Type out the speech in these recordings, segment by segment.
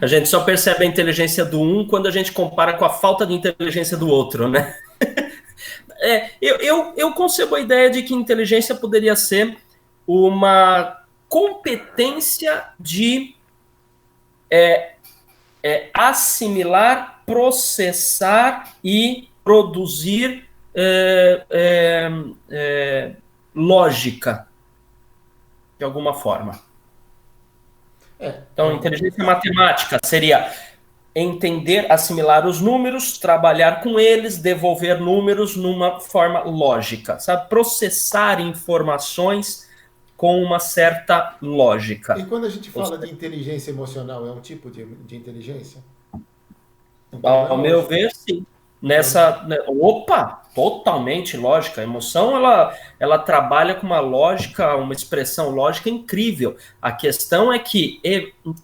A gente só percebe a inteligência do um quando a gente compara com a falta de inteligência do outro, né? Eu concebo a ideia de que inteligência poderia ser uma competência de assimilar, processar e produzir lógica, de alguma forma. É Então, uma inteligência questão. matemática seria entender, assimilar os números, trabalhar com eles, devolver números numa forma lógica, sabe? Processar informações com uma certa E lógica. quando a gente Ou fala de seja, inteligência emocional, é um tipo de inteligência? Então não é ao meu lógica. ver, sim. Então, Nessa, né, opa, totalmente lógica. A emoção, ela trabalha com uma lógica, uma expressão lógica incrível. A questão é que,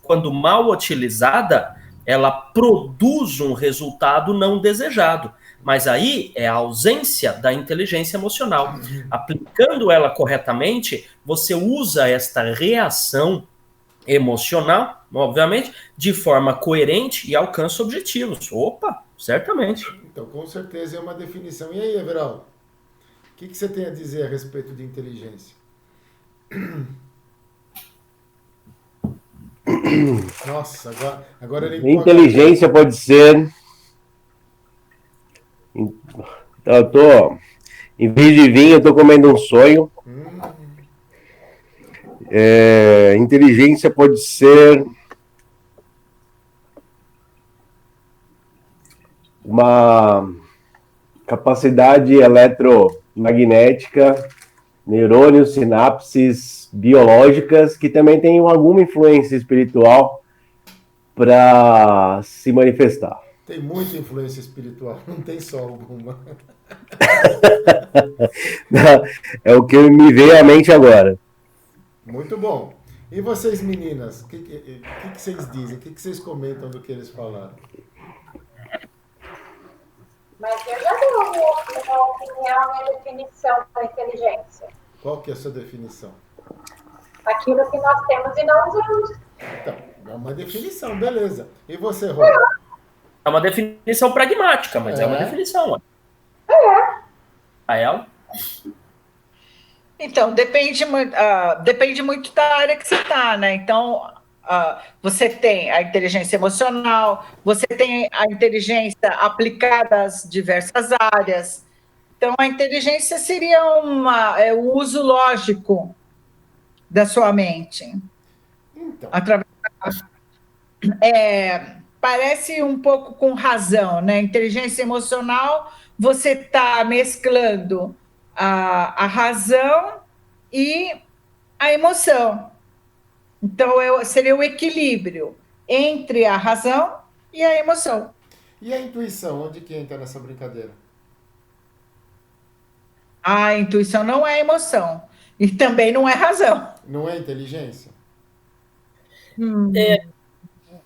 quando mal utilizada, ela produz um resultado não desejado. Mas aí é a ausência da inteligência emocional. Aplicando ela corretamente, você usa esta reação emocional, obviamente, de forma coerente e alcança objetivos. Opa, certamente. então, com certeza é uma definição. E aí, Everal, o que você tem a dizer a respeito de inteligência? Nossa, agora ele empolga mais. Inteligência pode ser. Eu tô. Em vez de vinho, eu tô comendo um sonho. Inteligência pode ser uma capacidade eletromagnética, neurônios, sinapses biológicas que também têm alguma influência espiritual para se manifestar. Tem muita influência espiritual, não tem só alguma. É o que me veio à mente agora. Muito bom. E vocês, meninas, o que vocês dizem? O que vocês comentam do que eles falaram? Mas eu já dei uma opinião, minha definição da inteligência. Qual que é a sua definição? Aquilo que nós temos e não usamos. Então, é uma definição, beleza. E você, Rô? É uma definição pragmática, mas é uma É? definição. A ela. Então, depende muito da área que você está, né? Então, você tem a inteligência emocional, você tem a inteligência aplicada às diversas áreas. Então, a inteligência seria o uso lógico da sua mente. Então, Através, parece um pouco com razão, né? Inteligência emocional, você está mesclando a razão e a emoção. Então, seria o equilíbrio entre a razão e a emoção. e a intuição, onde que entra nessa brincadeira? A intuição não é emoção e também não é razão. Não é inteligência?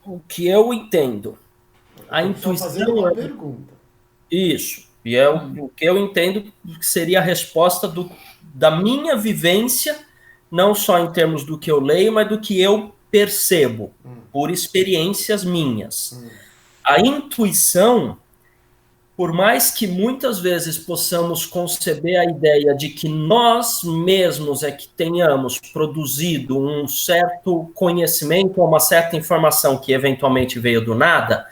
O que eu entendo, a Estou só fazendo intuição uma é pergunta. isso. E é o que eu entendo que seria a resposta da minha vivência, não só em termos do que eu leio, mas do que eu percebo, por experiências minhas. A intuição, por mais que muitas vezes possamos conceber a ideia de que nós mesmos é que tenhamos produzido um certo conhecimento ou uma certa informação que eventualmente veio do nada,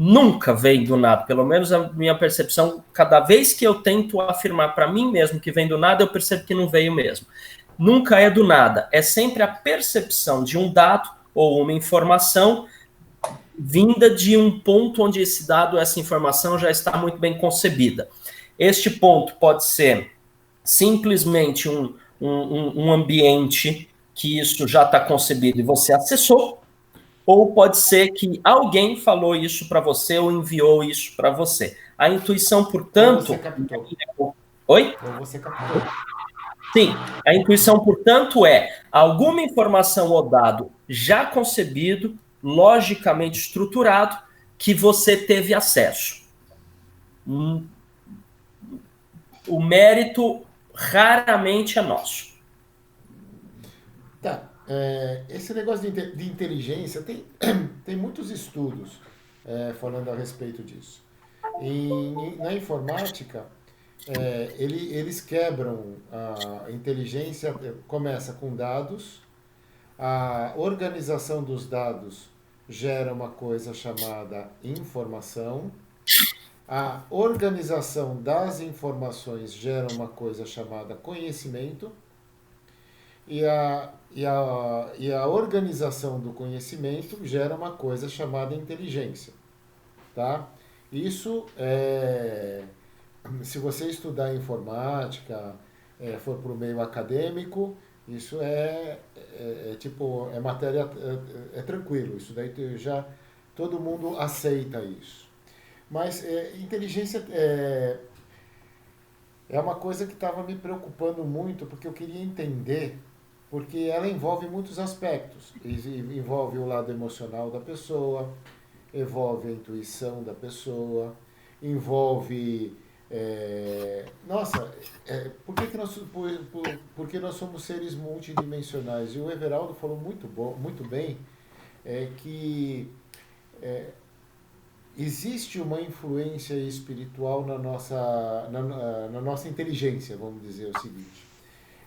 nunca veio do nada. Pelo menos a minha percepção, cada vez que eu tento afirmar para mim mesmo que vem do nada, eu percebo que não veio mesmo. Nunca é do nada, é sempre a percepção de um dado ou uma informação vinda de um ponto onde esse dado, essa informação já está muito bem concebida. Este ponto pode ser simplesmente um ambiente que isso já está concebido e você acessou, ou pode ser que alguém falou isso para você ou enviou isso para você. A intuição, Ou você portanto. captou. Oi? Ou você captou. Sim, a intuição, portanto, é alguma informação ou dado já concebido, logicamente estruturado, que você teve acesso. O mérito raramente é nosso. Tá. esse negócio de inteligência, tem muitos estudos falando a respeito disso. Na informática, eles quebram a inteligência, começa com dados, a organização dos dados gera uma coisa chamada informação, a organização das informações gera uma coisa chamada conhecimento, e a organização do conhecimento gera uma coisa chamada inteligência, tá? Isso se você estudar informática, for para o meio acadêmico, isso tipo, matéria, tranquilo, isso daí já todo mundo aceita isso. Mas inteligência é uma coisa que estava me preocupando muito, porque eu queria entender, porque ela envolve muitos aspectos. Envolve o lado emocional da pessoa, envolve a intuição da pessoa, envolve... porque nós somos seres multidimensionais. E o Everaldo falou muito bem, que existe uma influência espiritual na nossa inteligência, vamos dizer o seguinte.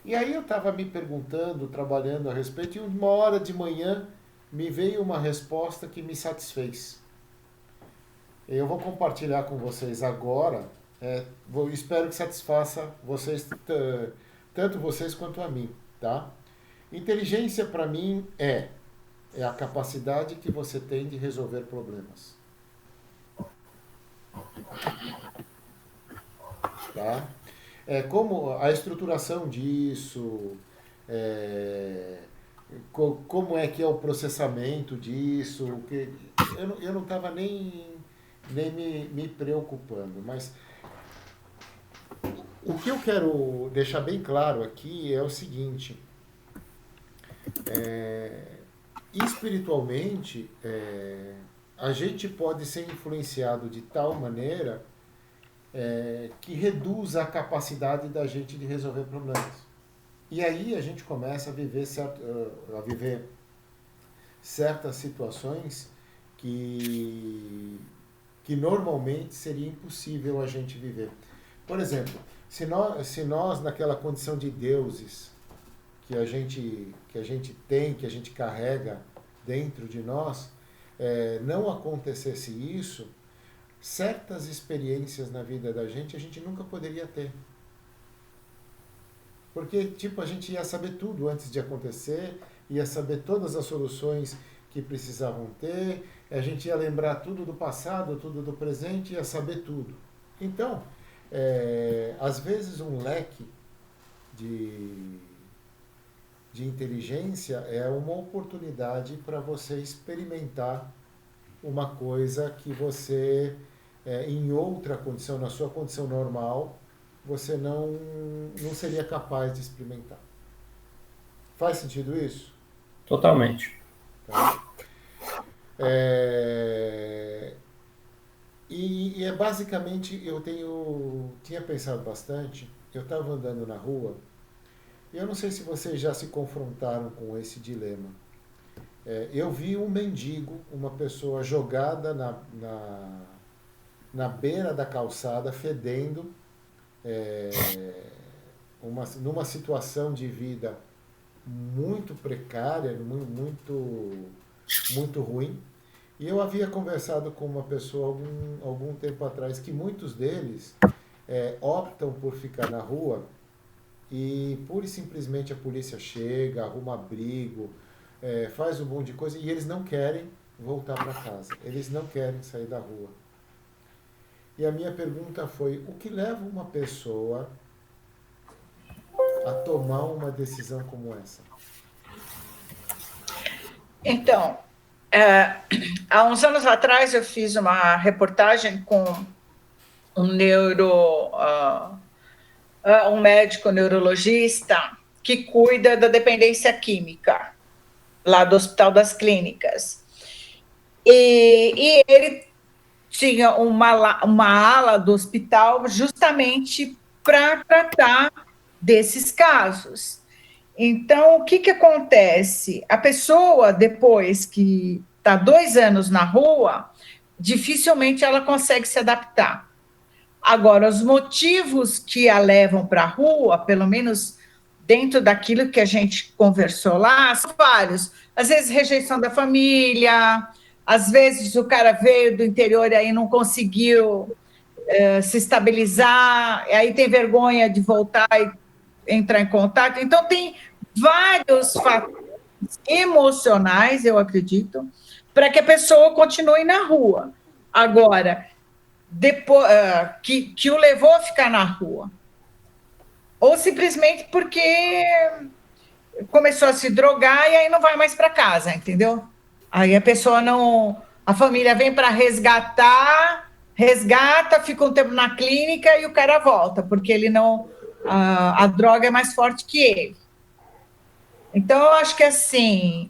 E aí eu estava me perguntando, trabalhando a respeito, e uma hora de manhã me veio uma resposta que me satisfez. Eu vou compartilhar com vocês agora, espero que satisfaça vocês, tanto vocês quanto a mim, tá? Inteligência, para mim, é a capacidade que você tem de resolver problemas. Tá? Como a estruturação disso, como é que é o processamento disso, eu não estava nem me preocupando, mas o que eu quero deixar bem claro aqui é o seguinte, espiritualmente, a gente pode ser influenciado de tal maneira que reduz a capacidade da gente de resolver problemas. E aí a gente começa a viver certas situações que normalmente seria impossível a gente viver. Por exemplo, se nós naquela condição de deuses que a gente tem, que a gente carrega dentro de nós, não acontecesse isso, certas experiências na vida da gente a gente nunca poderia ter. Porque, tipo, a gente ia saber tudo antes de acontecer, ia saber todas as soluções que precisavam ter, a gente ia lembrar tudo do passado, tudo do presente, ia saber tudo. Então, às vezes um leque de inteligência é uma oportunidade para você experimentar uma coisa que você, em outra condição, na sua condição normal, você não seria capaz de experimentar. Faz sentido isso? Totalmente. Tá? E basicamente, eu tinha pensado bastante, eu estava andando na rua, e eu não sei se vocês já se confrontaram com esse dilema. Eu vi um mendigo, uma pessoa jogada na beira da calçada, fedendo, numa situação de vida muito precária, muito ruim. E eu havia conversado com uma pessoa algum tempo atrás que muitos deles optam por ficar na rua e pura e simplesmente a polícia chega, arruma abrigo, faz um monte de coisa e eles não querem voltar para casa, eles não querem sair da rua. E a minha pergunta foi, o que leva uma pessoa a tomar uma decisão como essa? Então, há uns anos atrás eu fiz uma reportagem com um médico neurologista que cuida da dependência química, lá do Hospital das Clínicas. E ele tinha uma ala do hospital justamente para tratar desses casos. Então, o que que acontece? A pessoa, depois que está 2 anos na rua, dificilmente ela consegue se adaptar. Agora, os motivos que a levam para a rua, pelo menos dentro daquilo que a gente conversou lá, são vários. Às vezes, rejeição da família, às vezes o cara veio do interior e aí não conseguiu se estabilizar, e aí tem vergonha de voltar e entrar em contato. Então, tem vários fatores emocionais, eu acredito, para que a pessoa continue na rua. Agora, depois, que o levou a ficar na rua. Ou simplesmente porque começou a se drogar e aí não vai mais para casa, entendeu? Aí a pessoa não. A família vem para resgatar, resgata, fica um tempo na clínica e o cara volta, porque ele não. A droga é mais forte que ele. Então, eu acho que assim,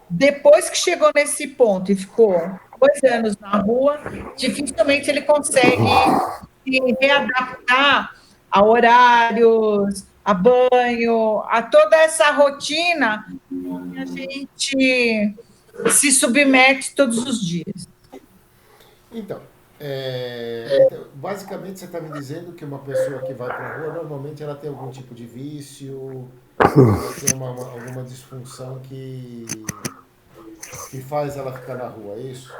depois que chegou nesse ponto e ficou 2 anos na rua, dificilmente ele consegue se readaptar a horários, a banho, a toda essa rotina que a gente se submete todos os dias. Então, basicamente você está me dizendo que uma pessoa que vai para a rua, normalmente ela tem algum tipo de vício, ela tem alguma disfunção que faz ela ficar na rua, é isso?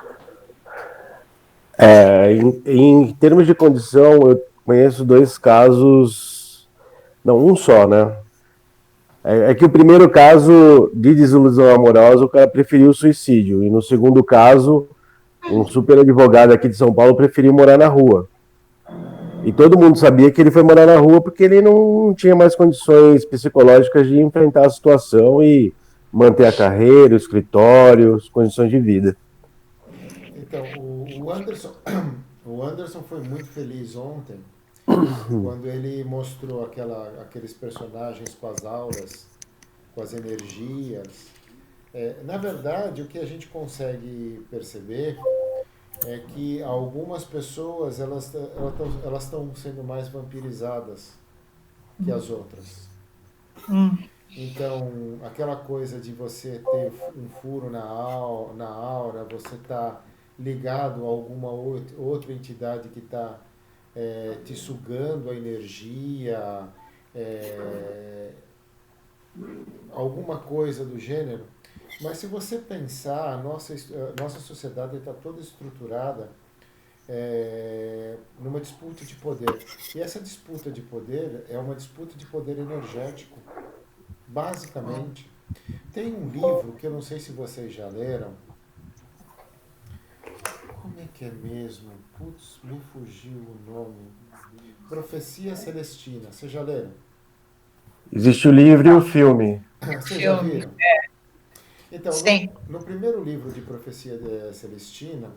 Em termos de condição, eu conheço 2 casos, não, um só, né? É que o primeiro caso de desilusão amorosa, o cara preferiu o suicídio. E no segundo caso, um super advogado aqui de São Paulo preferiu morar na rua. E todo mundo sabia que ele foi morar na rua porque ele não tinha mais condições psicológicas de enfrentar a situação e manter a carreira, o escritório, as condições de vida. Então, o Anderson foi muito feliz ontem quando ele mostrou aqueles personagens com as auras, com as energias. Na verdade, o que a gente consegue perceber é que algumas pessoas elas estão sendo mais vampirizadas que as outras. Então, aquela coisa de você ter um furo na aura, você tá ligado a alguma outra entidade que está te sugando a energia, alguma coisa do gênero. Mas se você pensar, nossa sociedade está toda estruturada numa disputa de poder. E essa disputa de poder é uma disputa de poder energético, basicamente. Tem um livro que eu não sei se vocês já leram. Como é que é mesmo? Putz, me fugiu o nome. Profecia Celestina. Vocês já leram? Existe o livro e o filme. Vocês já viram? Então, no primeiro livro de Profecia Celestina,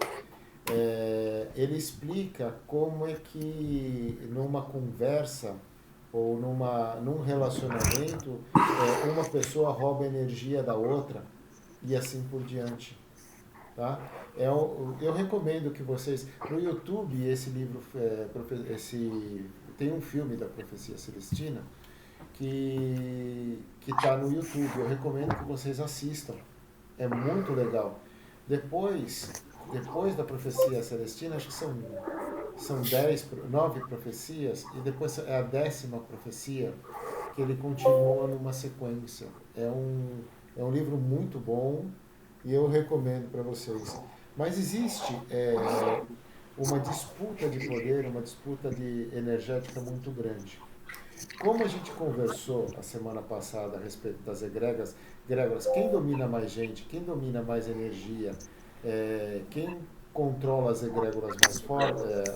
ele explica como é que numa conversa ou num relacionamento uma pessoa rouba a energia da outra e assim por diante. Tá? Eu recomendo que vocês... No YouTube, esse livro... tem um filme da Profecia Celestina que está no YouTube. Eu recomendo que vocês assistam. É muito legal. Depois da Profecia Celestina, acho que são 9 profecias, e depois é a 10ª profecia, que ele continua numa sequência. É um livro muito bom e eu recomendo para vocês. Mas existe uma disputa de poder, uma disputa energética muito grande. Como a gente conversou a semana passada a respeito das egrégoras, quem domina mais gente, quem domina mais energia, quem controla as egrégoras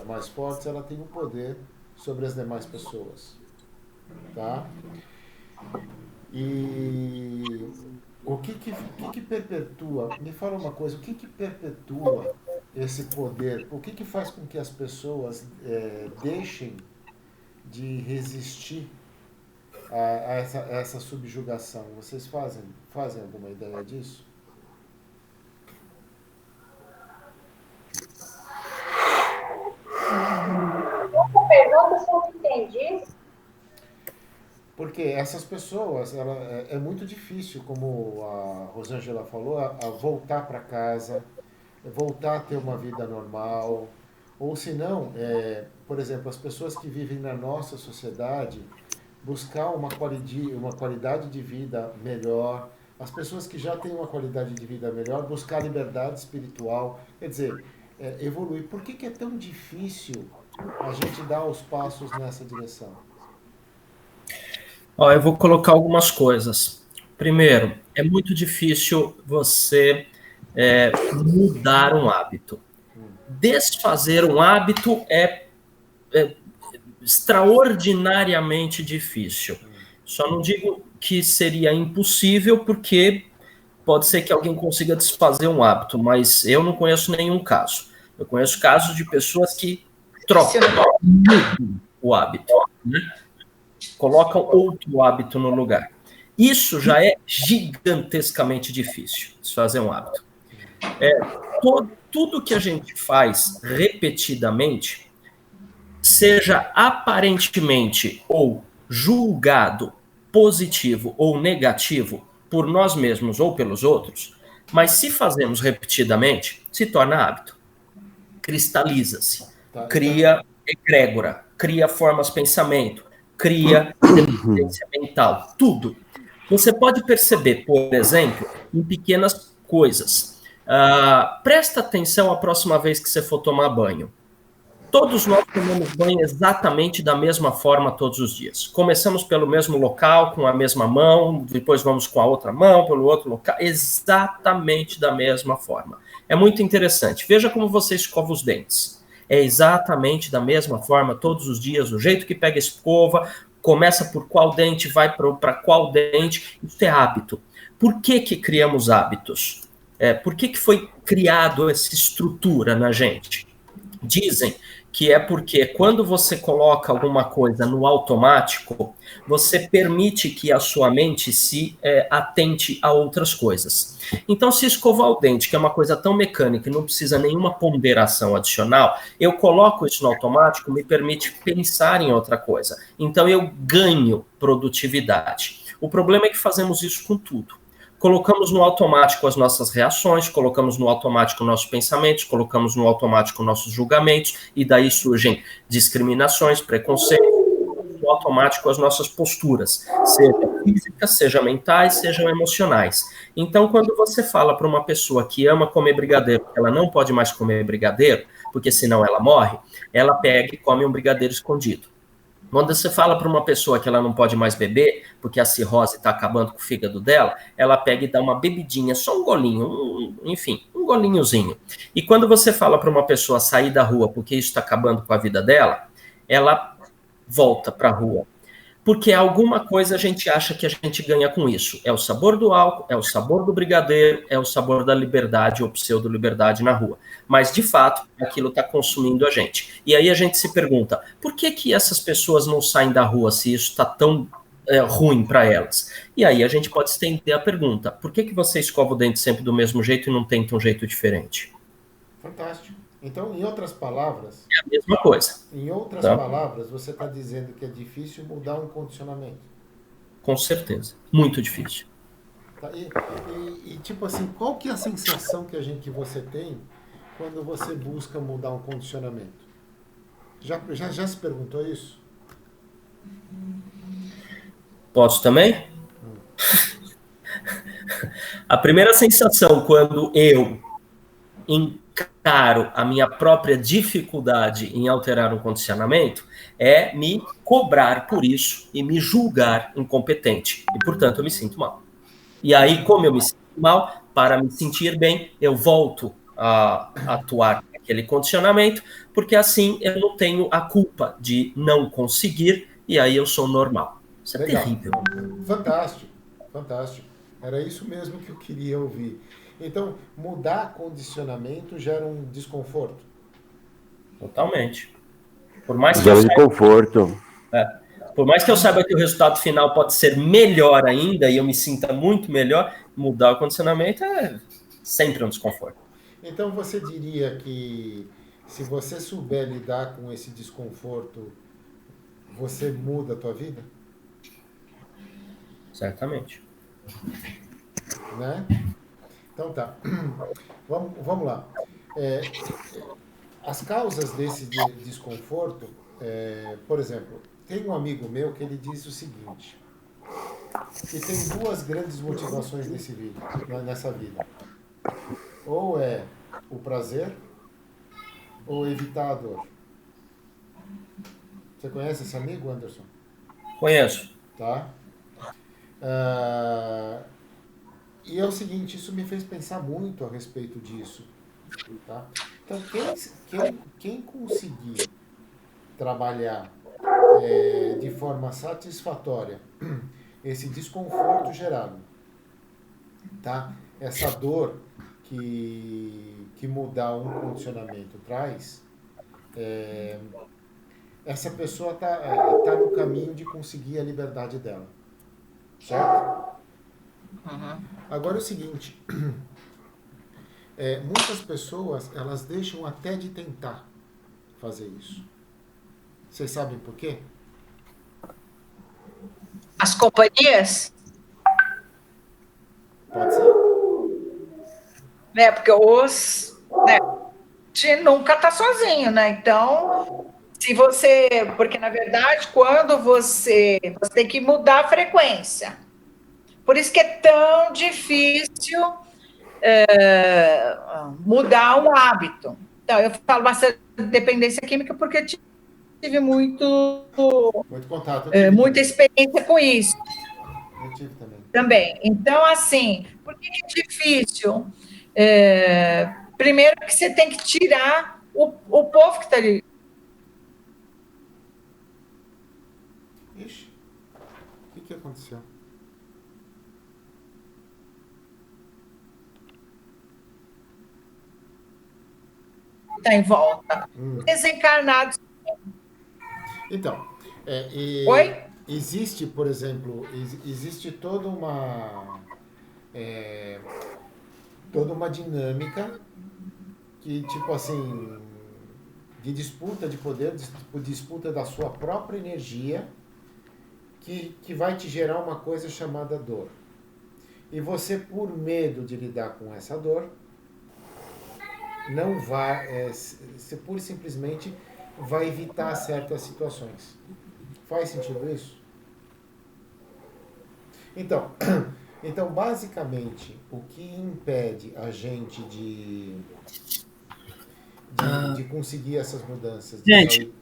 mais fortes, ela tem o poder sobre as demais pessoas. Tá? E o que perpetua, me fala uma coisa, o que perpetua esse poder? O que faz com que as pessoas deixem de resistir a essa subjugação? Vocês fazem alguma ideia disso? Essa pergunta, se eu entendi, Porque essas pessoas, é muito difícil, como a Rosângela falou, a voltar para casa, voltar a ter uma vida normal. Ou se não, por exemplo, as pessoas que vivem na nossa sociedade, buscar uma qualidade de vida melhor. As pessoas que já têm uma qualidade de vida melhor, buscar liberdade espiritual. Quer dizer, evoluir. Por que é tão difícil a gente dar os passos nessa direção? Ó, eu vou colocar algumas coisas. Primeiro, é muito difícil você mudar um hábito. Desfazer um hábito é extraordinariamente difícil. Só não digo que seria impossível, porque pode ser que alguém consiga desfazer um hábito, mas eu não conheço nenhum caso. Eu conheço casos de pessoas que trocam o hábito, né? Colocam outro hábito no lugar. Isso já é gigantescamente difícil, desfazer um hábito. Tudo que a gente faz repetidamente, seja aparentemente ou julgado positivo ou negativo por nós mesmos ou pelos outros, mas se fazemos repetidamente, se torna hábito. Cristaliza-se, cria egrégora, cria formas de pensamento, cria dependência mental, tudo. Você pode perceber, por exemplo, em pequenas coisas. Presta atenção a próxima vez que você for tomar banho. Todos nós tomamos banho exatamente da mesma forma todos os dias. Começamos pelo mesmo local, com a mesma mão, depois vamos com a outra mão, pelo outro local, exatamente da mesma forma. É muito interessante. Veja como você escova os dentes. É exatamente da mesma forma todos os dias, o jeito que pega a escova, começa por qual dente, vai para qual dente. Isso é hábito. Por que criamos hábitos? Por que foi criado essa estrutura na gente? Dizem que é porque quando você coloca alguma coisa no automático, você permite que a sua mente se atente a outras coisas. Então, se escovar o dente, que é uma coisa tão mecânica e não precisa nenhuma ponderação adicional, eu coloco isso no automático, me permite pensar em outra coisa. Então, eu ganho produtividade. O problema é que fazemos isso com tudo. Colocamos no automático as nossas reações, colocamos no automático nossos pensamentos, colocamos no automático nossos julgamentos, e daí surgem discriminações, preconceitos, no automático as nossas posturas, seja físicas, seja mentais, sejam emocionais. Então, quando você fala para uma pessoa que ama comer brigadeiro, que ela não pode mais comer brigadeiro, porque senão ela morre, ela pega e come um brigadeiro escondido. Quando você fala para uma pessoa que ela não pode mais beber, porque a cirrose está acabando com o fígado dela, ela pega e dá uma bebidinha, só um golinho, enfim, um golinhozinho. E quando você fala para uma pessoa sair da rua porque isso está acabando com a vida dela, ela volta para a rua. Porque alguma coisa a gente acha que a gente ganha com isso. É o sabor do álcool, é o sabor do brigadeiro, é o sabor da liberdade ou pseudo-liberdade na rua. Mas, de fato, aquilo está consumindo a gente. E aí a gente se pergunta, por que essas pessoas não saem da rua se isso está tão ruim para elas? E aí a gente pode estender a pergunta, por que você escova o dente sempre do mesmo jeito e não tenta um jeito diferente? Fantástico. Então, em outras palavras... É a mesma coisa. Em outras palavras, você está dizendo que é difícil mudar um condicionamento. Com certeza. Muito difícil. Tá? E tipo assim, qual que é a sensação que você tem quando você busca mudar um condicionamento? Já se perguntou isso? Posso também? A primeira sensação quando eu encaro a minha própria dificuldade em alterar um condicionamento é me cobrar por isso e me julgar incompetente. E, portanto, eu me sinto mal. E aí, como eu me sinto mal, para me sentir bem, eu volto a atuar naquele condicionamento, porque assim eu não tenho a culpa de não conseguir e aí eu sou normal. Isso é legal. Terrível. Fantástico, fantástico. Era isso mesmo que eu queria ouvir. Então, mudar condicionamento gera um desconforto? Totalmente. Por mais que gera desconforto. Por mais que eu saiba que o resultado final pode ser melhor ainda e eu me sinta muito melhor, mudar o condicionamento é sempre um desconforto. Então, você diria que se você souber lidar com esse desconforto, você muda a tua vida? Certamente. Né? Então tá. Vamos lá. As causas desse desconforto, por exemplo, tem um amigo meu que ele diz o seguinte, que tem duas grandes motivações nessa vida. Ou é o prazer, ou evitar a dor. Você conhece esse amigo, Anderson? Conheço. Tá? E é o seguinte, isso me fez pensar muito a respeito disso. Tá? Então, quem conseguir trabalhar de forma satisfatória esse desconforto gerado, tá? Essa dor que mudar um condicionamento traz, essa pessoa tá no caminho de conseguir a liberdade dela. Certo? Uhum. Agora é o seguinte, muitas pessoas, elas deixam até de tentar fazer isso. Vocês sabem por quê? As companhias? Pode ser? Né, porque a gente nunca está sozinho, né? Então, porque na verdade, quando você tem que mudar a frequência. Por isso que é tão difícil mudar um hábito. Então, eu falo bastante de dependência química porque tive muito contato. muita experiência com isso. Eu tive também. Então, assim, por que é difícil? Primeiro que você tem que tirar o povo que está ali. Ixi, o que aconteceu? Está em volta. Desencarnados. Então, Oi? existe, por exemplo, existe toda uma dinâmica que, tipo assim, de disputa de poder, disputa da sua própria energia, que vai te gerar uma coisa chamada dor. E você, por medo de lidar com essa dor, não vai, você pura e simplesmente vai evitar certas situações. Faz sentido isso? Então, basicamente, o que impede a gente de conseguir essas mudanças? Gente,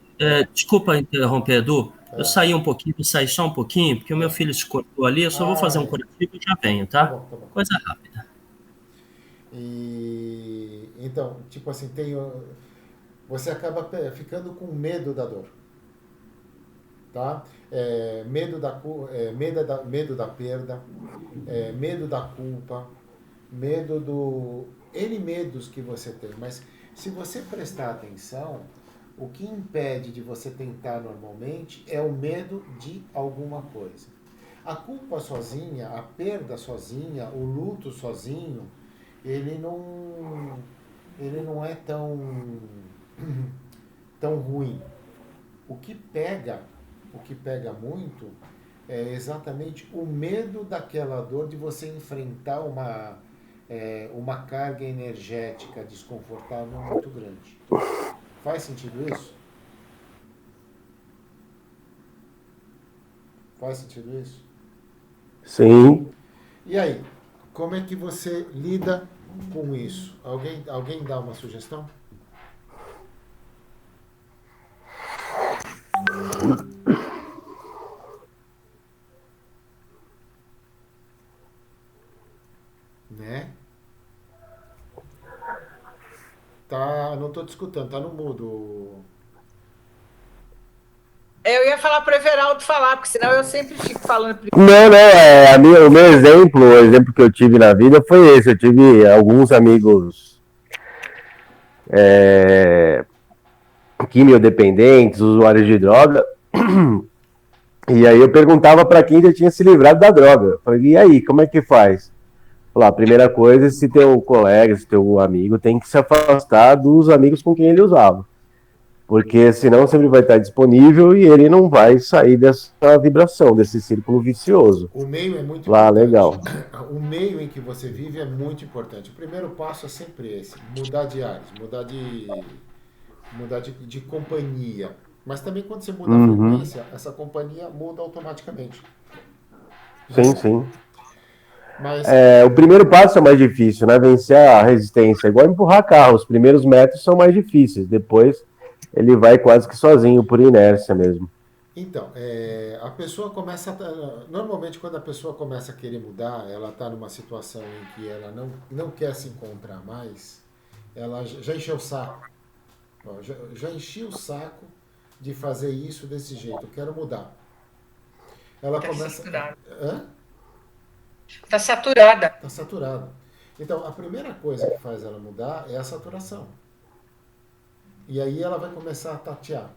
desculpa interromper, Edu. Eu saí um pouquinho, saí só um pouquinho, porque o meu filho se cortou ali, eu só vou fazer um curativo e já venho, tá? Tá bom. Coisa rápida. Então, tipo assim, você acaba ficando com medo da dor. Tá? Medo da perda, medo da culpa, N medos que você tem. Mas se você prestar atenção, o que impede de você tentar normalmente é o medo de alguma coisa. A culpa sozinha, a perda sozinha, o luto sozinho, ele não é tão ruim. O que pega muito é exatamente o medo daquela dor de você enfrentar uma carga energética desconfortável muito grande. Faz sentido isso? Faz sentido isso? Sim. E aí, como é que você lida com isso? Alguém dá uma sugestão? Né? Não tô te escutando, tá no mudo. Eu ia falar para o Everaldo falar, porque senão eu sempre fico falando. Não, o meu exemplo, o exemplo que eu tive na vida foi esse. Eu tive alguns amigos quimiodependentes, usuários de droga, e aí eu perguntava para quem já tinha se livrado da droga. Eu falei, e aí, como é que faz? A primeira coisa, se teu colega, se teu amigo, tem que se afastar dos amigos com quem ele usava. Porque senão sempre vai estar disponível e ele não vai sair dessa vibração, desse círculo vicioso. O meio é muito Lá, importante. legal. O meio em que você vive é muito importante. O primeiro passo é sempre esse, mudar de ares, mudar de companhia. Mas também quando você muda a frequência, essa companhia muda automaticamente. Sim, sim. Mas O primeiro passo é mais difícil, né? Vencer a resistência. É igual empurrar carro. Os primeiros metros são mais difíceis. Depois ele vai quase que sozinho, por inércia mesmo. então, a pessoa começa. Normalmente, quando a pessoa começa a querer mudar, ela está numa situação em que ela não quer se encontrar mais, ela já encheu o saco. Ó, já enchi o saco de fazer isso desse jeito, eu quero mudar. Ela começa. Está saturada. Está saturada. Então, a primeira coisa que faz ela mudar é a saturação. E aí ela vai começar a tatear.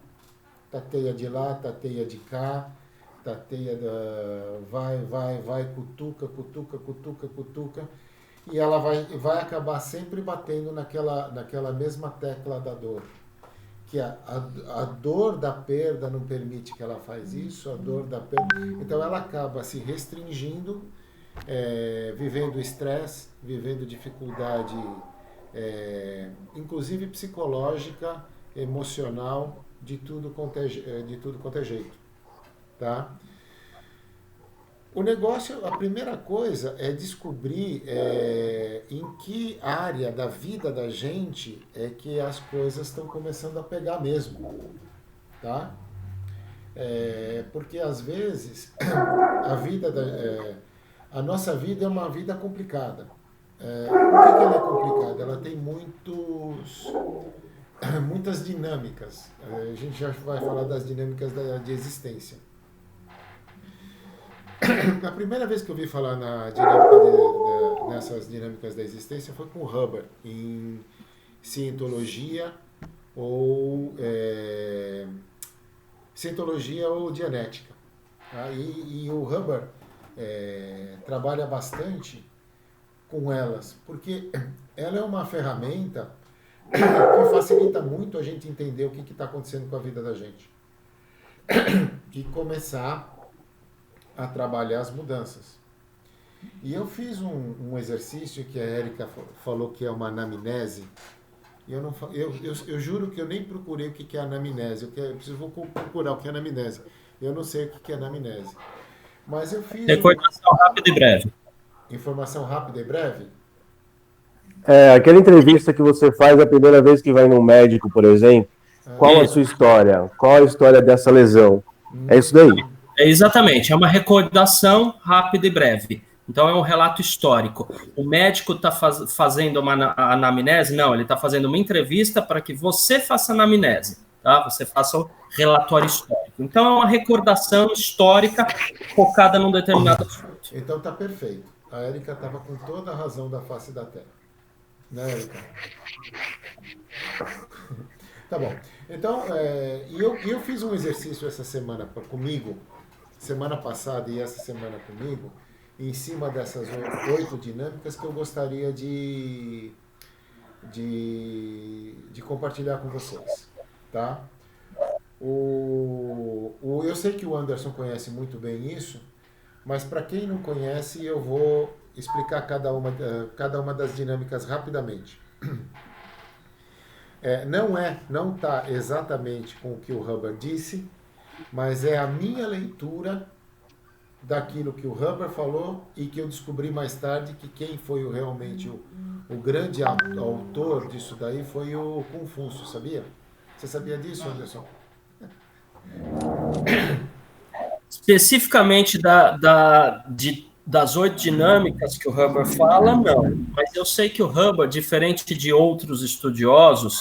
Tateia de lá, tateia de cá, tateia vai, cutuca. E ela vai acabar sempre batendo naquela mesma tecla da dor. Que a dor da perda não permite que ela faz isso, a dor da perda... Então ela acaba se restringindo, vivendo estresse, vivendo dificuldade, inclusive psicológica, emocional, de tudo quanto é jeito. Tá? O negócio, a primeira coisa é descobrir em que área da vida da gente é que as coisas estão começando a pegar mesmo, tá? Porque às vezes a nossa vida é uma vida complicada. Por que ela é complicada? Ela tem muitas dinâmicas. A gente já vai falar das dinâmicas de existência. A primeira vez que eu vi falar nessas dinâmicas da existência foi com o Hubbard, em cientologia ou dianética. Tá? E o Hubbard trabalha bastante com elas, porque ela é uma ferramenta que facilita muito a gente entender o que está acontecendo com a vida da gente. E começar a trabalhar as mudanças. E eu fiz um exercício que a Érica falou que é uma anamnese. E eu juro que eu nem procurei o que é anamnese. Eu preciso procurar o que é anamnese. Eu não sei o que é anamnese. Mas eu fiz... Recordação rápida e breve. Informação rápida e breve? Aquela entrevista que você faz a primeira vez que vai num médico, por exemplo. Qual a sua história? Qual a história dessa lesão? É isso daí. Exatamente, é uma recordação rápida e breve. Então, é um relato histórico. O médico está fazendo uma anamnese? Não, ele está fazendo uma entrevista para que você faça anamnese, tá? Você faça o relatório histórico. Então, é uma recordação histórica focada num determinado assunto. Então, tá perfeito. A Érica estava com toda a razão da face da Terra. Né, Érica? Tá bom. Então, eu fiz um exercício essa semana comigo, semana passada e essa semana comigo, em cima dessas 8 dinâmicas que eu gostaria de compartilhar com vocês, tá? Eu sei que o Anderson conhece muito bem isso, mas para quem não conhece, eu vou explicar cada uma das dinâmicas rapidamente. Não está exatamente com o que o Hubbard disse, mas é a minha leitura daquilo que o Hubbard falou e que eu descobri mais tarde que quem foi realmente o grande autor disso daí foi o Confúcio, sabia? Você sabia disso, Anderson? Especificamente das 8 dinâmicas que o Hubbard fala, não. Mas eu sei que o Hubbard, diferente de outros estudiosos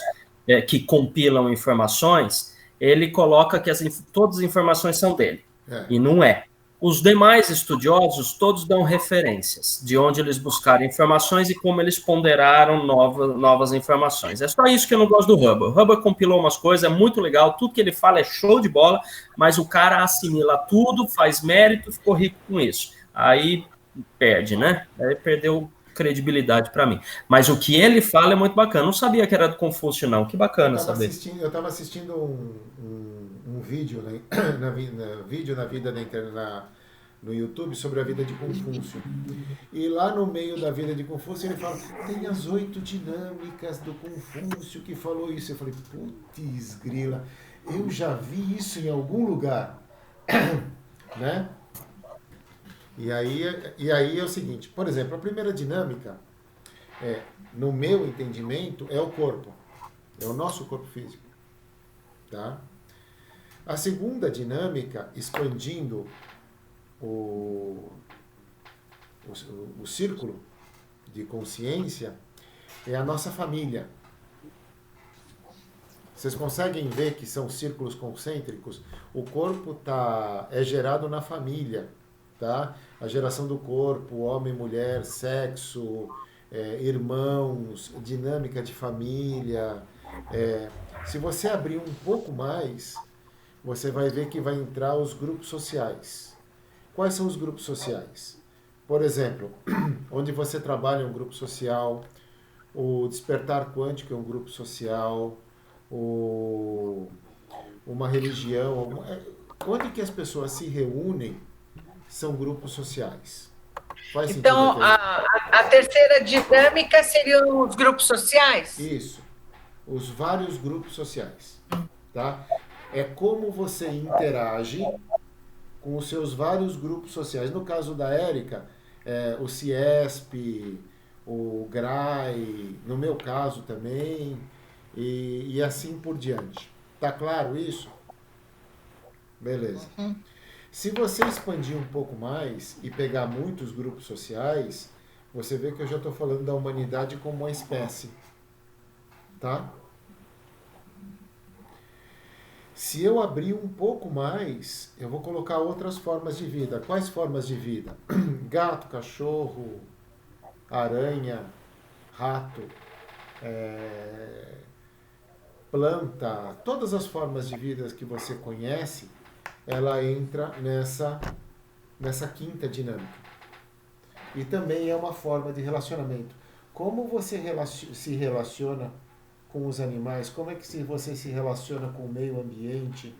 que compilam informações, ele coloca que todas as informações são dele. E não é. Os demais estudiosos, todos dão referências de onde eles buscaram informações e como eles ponderaram novas informações. É só isso que eu não gosto do Hubbard. O Hubbard compilou umas coisas, é muito legal, tudo que ele fala é show de bola, mas o cara assimila tudo, faz mérito, ficou rico com isso. Aí perde, né? Aí perdeu credibilidade para mim. Mas o que ele fala é muito bacana. Não sabia que era do Confúcio, não. Que bacana saber. Eu estava assistindo um vídeo, né, vídeo na vida da internet, no YouTube, sobre a vida de Confúcio. E lá no meio da vida de Confúcio ele fala, tem as 8 dinâmicas do Confúcio que falou isso. Eu falei, putz grila, eu já vi isso em algum lugar. Né? E aí é o seguinte, por exemplo, a primeira dinâmica, no meu entendimento, é o corpo. É o nosso corpo físico. Tá? A segunda dinâmica, expandindo o círculo de consciência, é a nossa família. Vocês conseguem ver que são círculos concêntricos? O corpo é gerado na família, tá? A geração do corpo, homem, mulher, sexo, irmãos, dinâmica de família. Se você abrir um pouco mais, você vai ver que vai entrar os grupos sociais. Quais são os grupos sociais? Por exemplo, onde você trabalha é um grupo social, o despertar quântico é um grupo social, uma religião, onde que as pessoas se reúnem são grupos sociais. Faz sentido? Então, a terceira dinâmica seriam os grupos sociais? Isso, os vários grupos sociais. Tá? É como você interage com os seus vários grupos sociais. No caso da Érica, o CIESP, o GRAI, no meu caso também, e assim por diante. Tá claro isso? Beleza. Se você expandir um pouco mais e pegar muitos grupos sociais, você vê que eu já estou falando da humanidade como uma espécie. Tá? Se eu abrir um pouco mais, eu vou colocar outras formas de vida. Quais formas de vida? Gato, cachorro, aranha, rato, planta, todas as formas de vida que você conhece, ela entra nessa quinta dinâmica. E também é uma forma de relacionamento. Como você se relaciona com os animais? Como é que você se relaciona com o meio ambiente?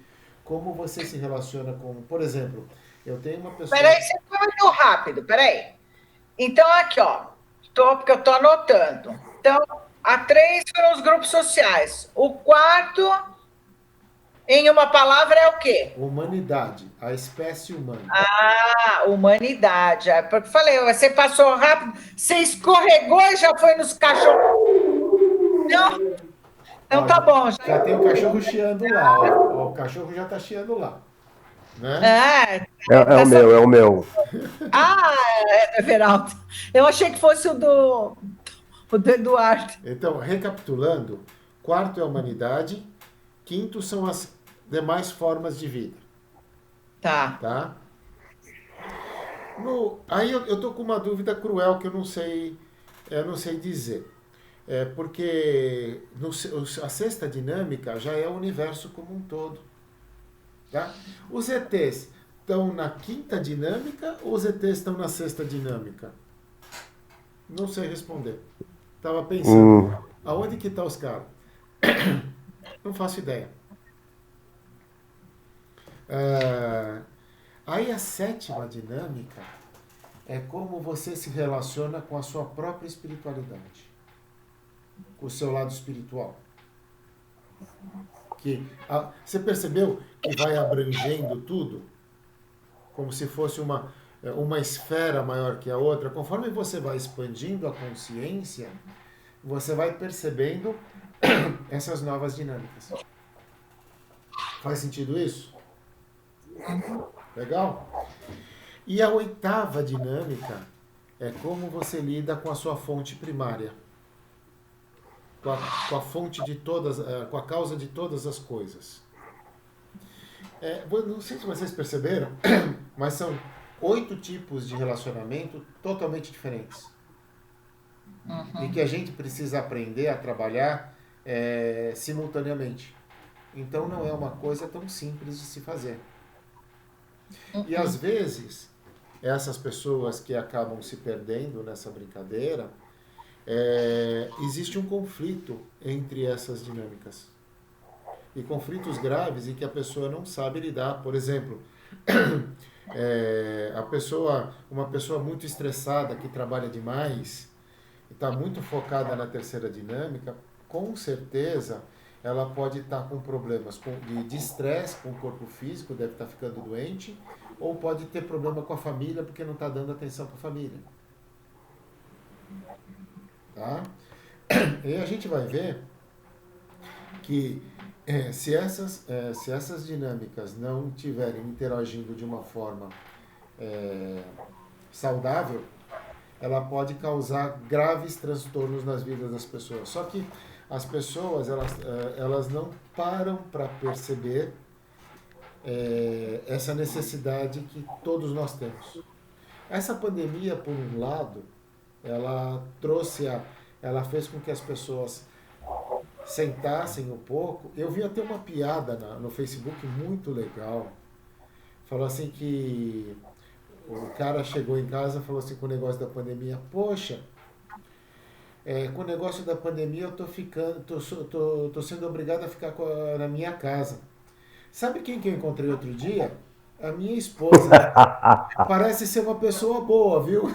Como você se relaciona com... Por exemplo, eu tenho uma pessoa... Peraí, você foi muito rápido, peraí. Então, aqui, ó, porque eu estou anotando. Então, a 3 foram os grupos sociais. O 4, em uma palavra, é o quê? Humanidade, a espécie humana. Ah, humanidade. É porque eu falei, você passou rápido, você escorregou e já foi nos cachorros. Não, então tá bom. Já tem o cachorro chiando lá, ó. O cachorro já tá chiando lá. Né? É o meu. Ah, Everaldo. Eu achei que fosse o do Eduardo. Então, recapitulando, 4 é a humanidade, 5 são as demais formas de vida. Tá? Aí eu tô com uma dúvida cruel que eu não sei dizer. Porque a sexta dinâmica já é o universo como um todo. Tá? Os ETs estão na quinta dinâmica ou os ETs estão na sexta dinâmica? Não sei responder. Estava pensando, aonde que estão os caras? Não faço ideia. Aí a sétima dinâmica é como você se relaciona com a sua própria espiritualidade, com o seu lado espiritual. Você percebeu que vai abrangendo tudo? Como se fosse uma esfera maior que a outra. Conforme você vai expandindo a consciência, você vai percebendo essas novas dinâmicas. Faz sentido isso? Legal? E a 8ª dinâmica é como você lida com a sua fonte primária. Com a fonte de todas, com a causa de todas as coisas. Não sei se vocês perceberam, mas são 8 tipos de relacionamento totalmente diferentes. E que a gente precisa aprender a trabalhar simultaneamente. Então não é uma coisa tão simples de se fazer. E às vezes essas pessoas que acabam se perdendo nessa brincadeira, existe um conflito entre essas dinâmicas. E conflitos graves em que a pessoa não sabe lidar. Por exemplo, uma pessoa muito estressada, que trabalha demais, está muito focada na terceira dinâmica, com certeza ela pode estar com problemas de estresse com o corpo físico, deve estar ficando doente, ou pode ter problema com a família porque não está dando atenção para a família. Tá? E a gente vai ver que se essas dinâmicas não estiverem interagindo de uma forma saudável, ela pode causar graves transtornos nas vidas das pessoas. Só que as pessoas, elas não param para perceber essa necessidade que todos nós temos. Essa pandemia, por um lado, ela fez com que as pessoas sentassem um pouco. Eu vi até uma piada no Facebook muito legal. Falou assim que o cara chegou em casa e falou assim com o negócio da pandemia: poxa, com o negócio da pandemia eu tô sendo obrigado a ficar na minha casa. Sabe quem que eu encontrei outro dia? A minha esposa. Parece ser uma pessoa boa, viu?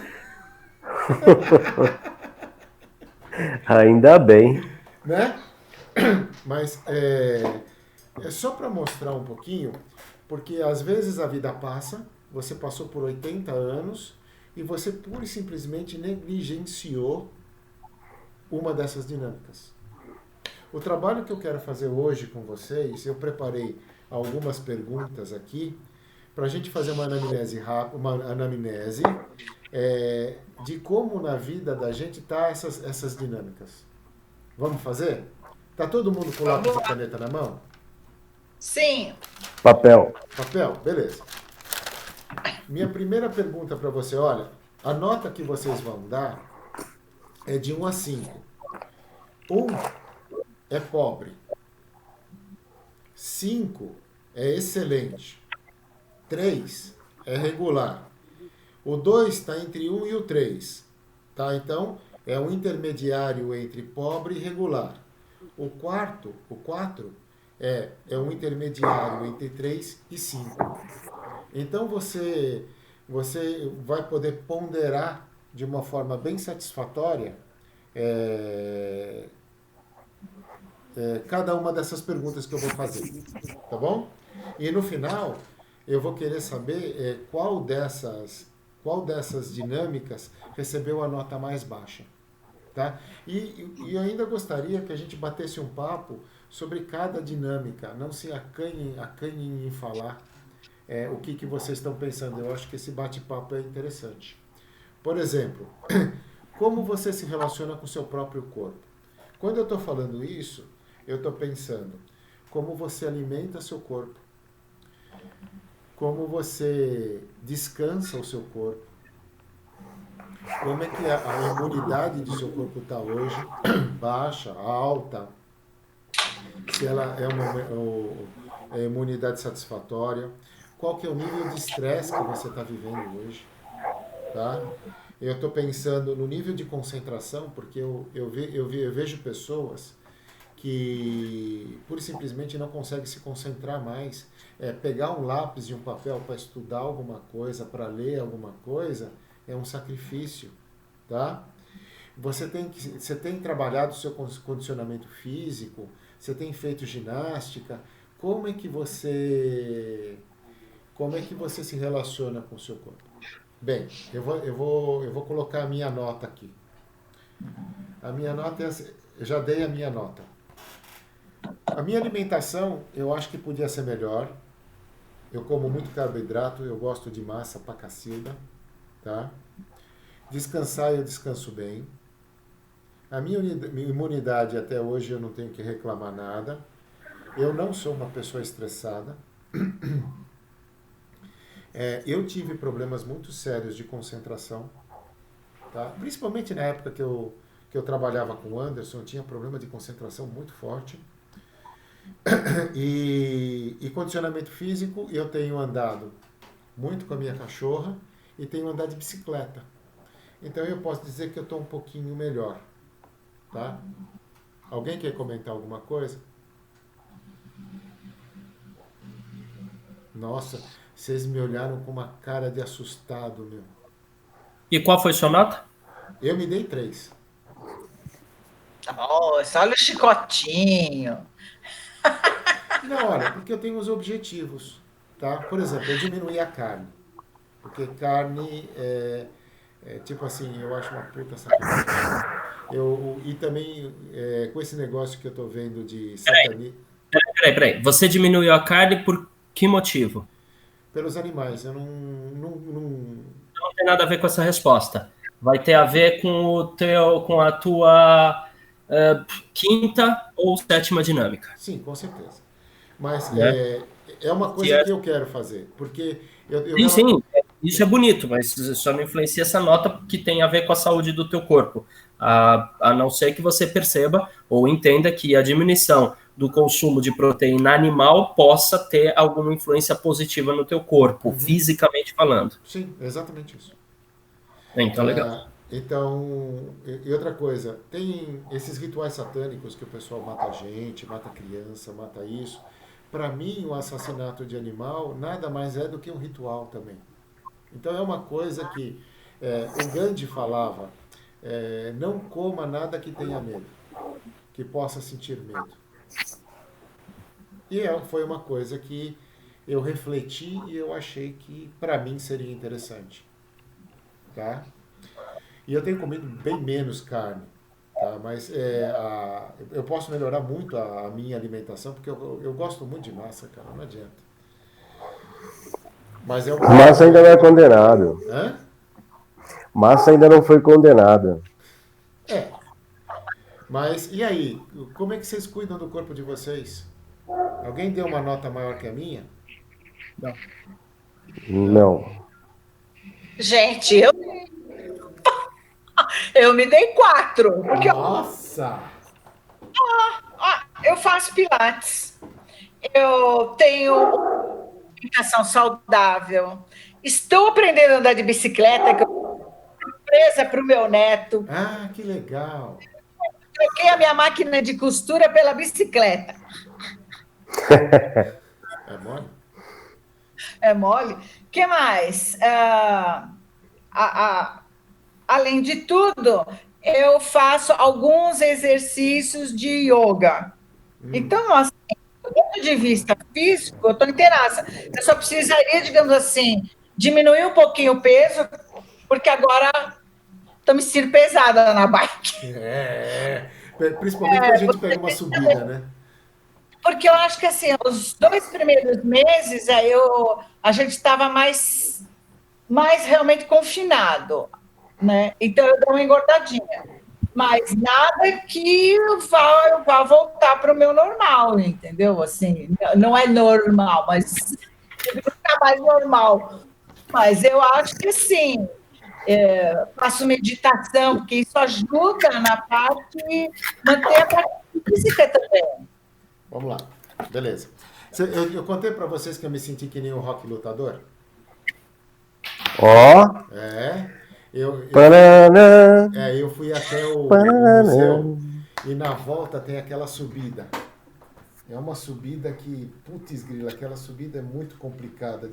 Ainda bem. Né? Mas é só para mostrar um pouquinho, porque às vezes a vida passa, você passou por 80 anos e você pura e simplesmente negligenciou uma dessas dinâmicas. O trabalho que eu quero fazer hoje com vocês, eu preparei algumas perguntas aqui para a gente fazer uma anamnese rápida, uma anamnese de como na vida da gente tá essas dinâmicas. Vamos fazer? Tá todo mundo com lápis e caneta na mão? Sim. Papel. Papel? Beleza. Minha primeira pergunta para você, olha, a nota que vocês vão dar é de 1 a 5. 1 é pobre. 5 é excelente. 3 é regular. O 2 está entre 1 e o 3. Tá? Então, é um intermediário entre pobre e regular. O 4 é um intermediário entre 3 e 5. Então, você vai poder ponderar de uma forma bem satisfatória cada uma dessas perguntas que eu vou fazer. Tá bom? E no final, eu vou querer saber qual dessas dinâmicas recebeu a nota mais baixa. Tá? E eu ainda gostaria que a gente batesse um papo sobre cada dinâmica. Não se acanhem em falar o que vocês estão pensando. Eu acho que esse bate-papo é interessante. Por exemplo, como você se relaciona com o seu próprio corpo? Quando eu estou falando isso, eu estou pensando como você alimenta seu corpo, como você descansa o seu corpo, como é que a imunidade do seu corpo está hoje, baixa, alta, se ela é uma imunidade satisfatória, qual que é o nível de estresse que você está vivendo hoje, tá? Eu estou pensando no nível de concentração, porque eu vejo pessoas que pura e simplesmente não conseguem se concentrar mais. Pegar um lápis e um papel para estudar alguma coisa, para ler alguma coisa, é um sacrifício, tá? Você tem trabalhado o seu condicionamento físico, você tem feito ginástica. Como é que você se relaciona com o seu corpo? Bem, eu vou colocar a minha nota aqui. A minha nota eu já dei a minha nota. A minha alimentação, eu acho que podia ser melhor. Eu como muito carboidrato, eu gosto de massa pra cacilda, tá? Descansar, eu descanso bem. A minha imunidade, até hoje, eu não tenho que reclamar nada. Eu não sou uma pessoa estressada. Eu tive problemas muito sérios de concentração, tá? Principalmente na época que eu trabalhava com o Anderson, eu tinha problema de concentração muito forte. E condicionamento físico, eu tenho andado muito com a minha cachorra e tenho andado de bicicleta. Então eu posso dizer que eu estou um pouquinho melhor. Tá? Alguém quer comentar alguma coisa? Nossa, vocês me olharam com uma cara de assustado, meu. E qual foi sua nota? Eu me dei 3. Nossa, olha o chicotinho. Não, olha, porque eu tenho uns objetivos, tá? Por exemplo, eu diminuí a carne. Porque carne tipo assim, eu acho uma puta sacanagem. E também, com esse negócio que eu tô vendo de satanismo... Peraí. Você diminuiu a carne por que motivo? Pelos animais, eu não... Não tem nada a ver com essa resposta. Vai ter a ver com a tua quinta ou sétima dinâmica. Sim, com certeza. Mas Né? é uma coisa que eu quero fazer, porque Sim, isso é bonito, mas só não influencia essa nota que tem a ver com a saúde do teu corpo. A não ser que você perceba ou entenda que a diminuição do consumo de proteína animal possa ter alguma influência positiva no teu corpo, fisicamente falando. Sim, exatamente isso. Então, legal. Então, e outra coisa, tem esses rituais satânicos que o pessoal mata gente, mata criança, mata isso. Para mim, o assassinato de animal nada mais é do que um ritual também. Então é uma coisa que o Gandhi falava, não coma nada que tenha medo, que possa sentir medo. E foi uma coisa que eu refleti e eu achei que para mim seria interessante. Tá? E eu tenho comido bem menos carne, tá? Mas eu posso melhorar muito a minha alimentação, porque eu gosto muito de massa, cara, não adianta. Mas Massa ainda não é condenado. Hã? Massa ainda não foi condenada. Mas, e aí? Como é que vocês cuidam do corpo de vocês? Alguém deu uma nota maior que a minha? Não. Gente, eu me dei 4. Porque Nossa! eu faço pilates. Eu tenho alimentação saudável. Estou aprendendo a andar de bicicleta, que eu sou surpresa para o meu neto. Ah, que legal! Troquei a minha máquina de costura pela bicicleta. É mole? É mole? O que mais? Além de tudo, eu faço alguns exercícios de yoga. Então, assim, do ponto de vista físico, eu estou inteiraça. Eu só precisaria, digamos assim, diminuir um pouquinho o peso, porque agora estou me sentindo pesada na bike. Principalmente quando a gente pega uma subida, né? Porque eu acho que, assim, os 2 primeiros meses, a gente estava mais realmente confinado, né? Então, eu dei uma engordadinha. Mas nada que eu vá voltar para o meu normal, entendeu? Assim, não é normal, mas nunca mais normal. Mas eu acho que, sim, faço meditação, porque isso ajuda na parte, manter a parte física também. Vamos lá, beleza. Eu contei pra vocês que eu me senti que nem um rock lutador? Ó. Eu fui até o museu e na volta tem aquela subida. É uma subida que, putz grila, aquela subida é muito complicada.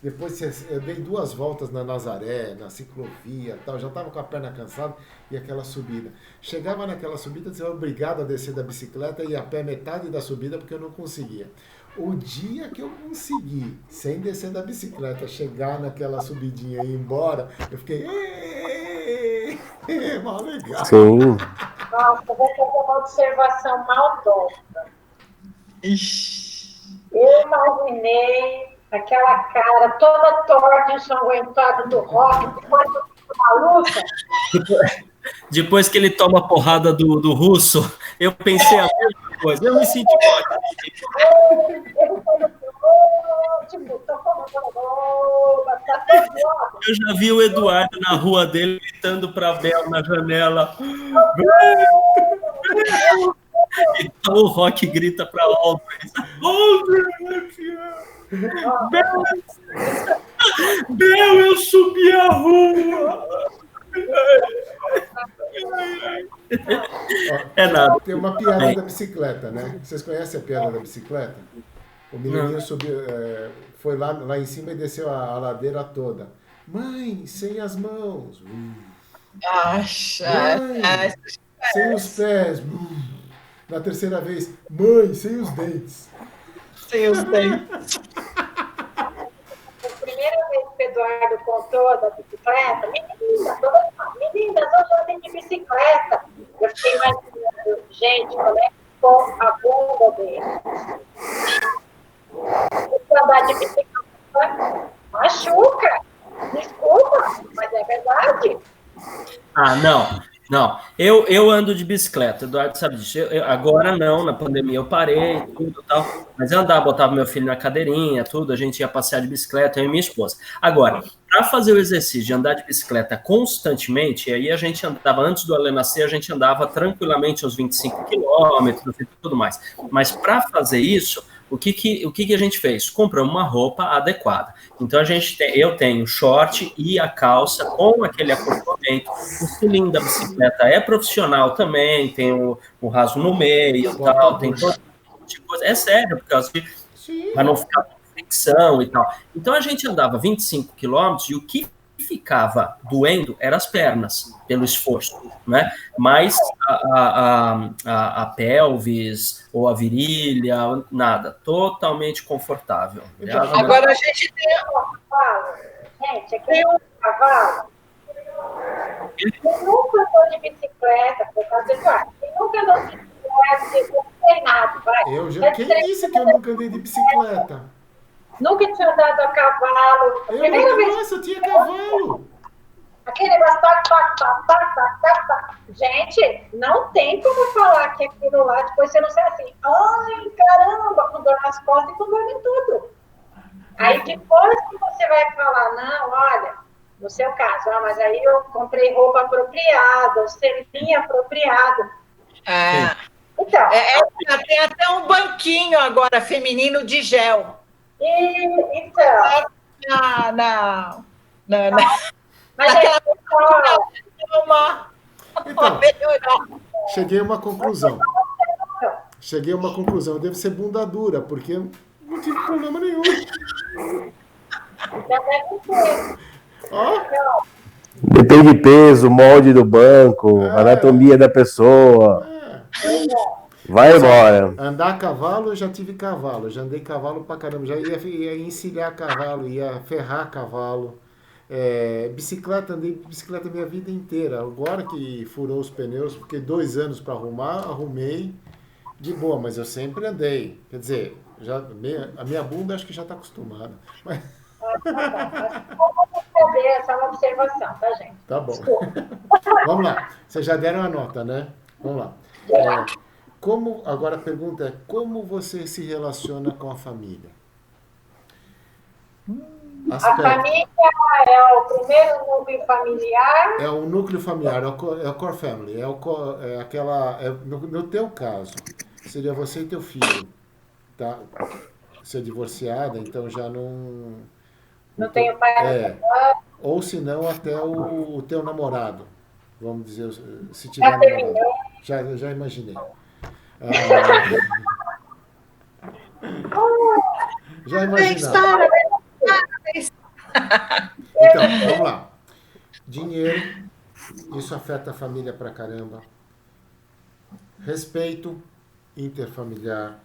Depois eu dei 2 voltas na Nazaré, na ciclovia e tal, já estava com a perna cansada e aquela subida. Chegava naquela subida, você era obrigado a descer da bicicleta e ir a pé metade da subida porque eu não conseguia. O dia que eu consegui, sem descer da bicicleta, chegar naquela subidinha e ir embora, eu fiquei... Mal legal. Sim. Nossa, eu vou fazer uma observação maldosa. Eu imaginei aquela cara toda torta, ensanguentada do rock, depois da luta. Depois que ele toma a porrada do russo, eu pensei a mesma coisa. Eu me senti Eu já vi o Eduardo na rua dele gritando para a Bel na janela. Então o Rock grita para Aldrin. Aldrin, Meu, eu subi a rua. É nada. Tem uma piada da bicicleta, né? Vocês conhecem a piada da bicicleta? O menininho subiu, foi lá em cima e desceu a ladeira toda. Mãe, sem as mãos. Mãe, sem os pés. Na terceira vez, mãe, sem os dentes. Sem os dentes. A primeira vez que o Eduardo contou da bicicleta, meninas, hoje eu tenho de bicicleta. Eu fiquei imaginando, gente, como é que ficou a bunda dele? Andar de bicicleta machuca. Desculpa, mas é verdade. Ah, não. Eu ando de bicicleta, Eduardo sabe disso. Agora não, na pandemia eu parei, tudo e tal. Mas eu andava, botava meu filho na cadeirinha, tudo, a gente ia passear de bicicleta, eu e minha esposa. Agora, para fazer o exercício de andar de bicicleta constantemente, aí a gente andava, antes do Alê nascer, a gente andava tranquilamente uns 25 quilômetros e tudo mais. Mas para fazer isso, o que a gente fez? Compramos uma roupa adequada. Então eu tenho short e a calça com aquele acoplamento. O cilindro da bicicleta é profissional também, tem o raso no meio, tal, tem todo tipo de coisa. É sério, por causa de para não ficar com fricção e tal. Então a gente andava 25 quilômetros e o que ficava doendo eram as pernas, pelo esforço, né? Mas a pelvis ou a virilha, nada, totalmente confortável. Agora a gente tem cavalo. Gente, aqui um cavalo. Quem nunca andou de bicicleta, por causa do Eduardo, quem nunca andou de bicicleta, não tem nada, vai. Quem disse que eu nunca andei de bicicleta? Nunca tinha andado a cavalo. Nossa, eu tinha cavalo. Aquele negócio, tá. Gente, não tem como falar que aquilo lá, depois você não sai assim, ai, caramba, com dor nas costas e com dor em tudo. Aí depois que você vai falar, não, olha, no seu caso, mas aí eu comprei roupa apropriada, o selinho apropriado. Então. Tem até um banquinho agora, feminino de gel. Então. Não. Mas então, cheguei a uma conclusão. Deve ser bunda dura, porque não tive problema nenhum. Já deve ser. Depende de peso, molde do banco, anatomia da pessoa. Vai embora. Andar a cavalo, eu já tive cavalo. Já andei cavalo pra caramba. Já ia encilhar cavalo, ia ferrar cavalo. Bicicleta, andei de bicicleta minha vida inteira. Agora que furou os pneus, porque 2 anos para arrumar, arrumei de boa, mas eu sempre andei. Quer dizer, a minha bunda acho que já está acostumada. Mas... Essa é uma observação, tá, gente? Tá bom. Vamos lá. Vocês já deram a nota, né? Vamos lá. Agora a pergunta é, como você se relaciona com a família? A família é o primeiro núcleo familiar. É o núcleo familiar, é o core family. No teu caso, seria você e teu filho. Tá? Você é divorciada, então já não... Não tenho pai. Ou se não, até o teu namorado. Vamos dizer, se tiver namorado. Já imaginei. Já imaginava. Então, vamos lá. Dinheiro, isso afeta a família pra caramba. Respeito interfamiliar.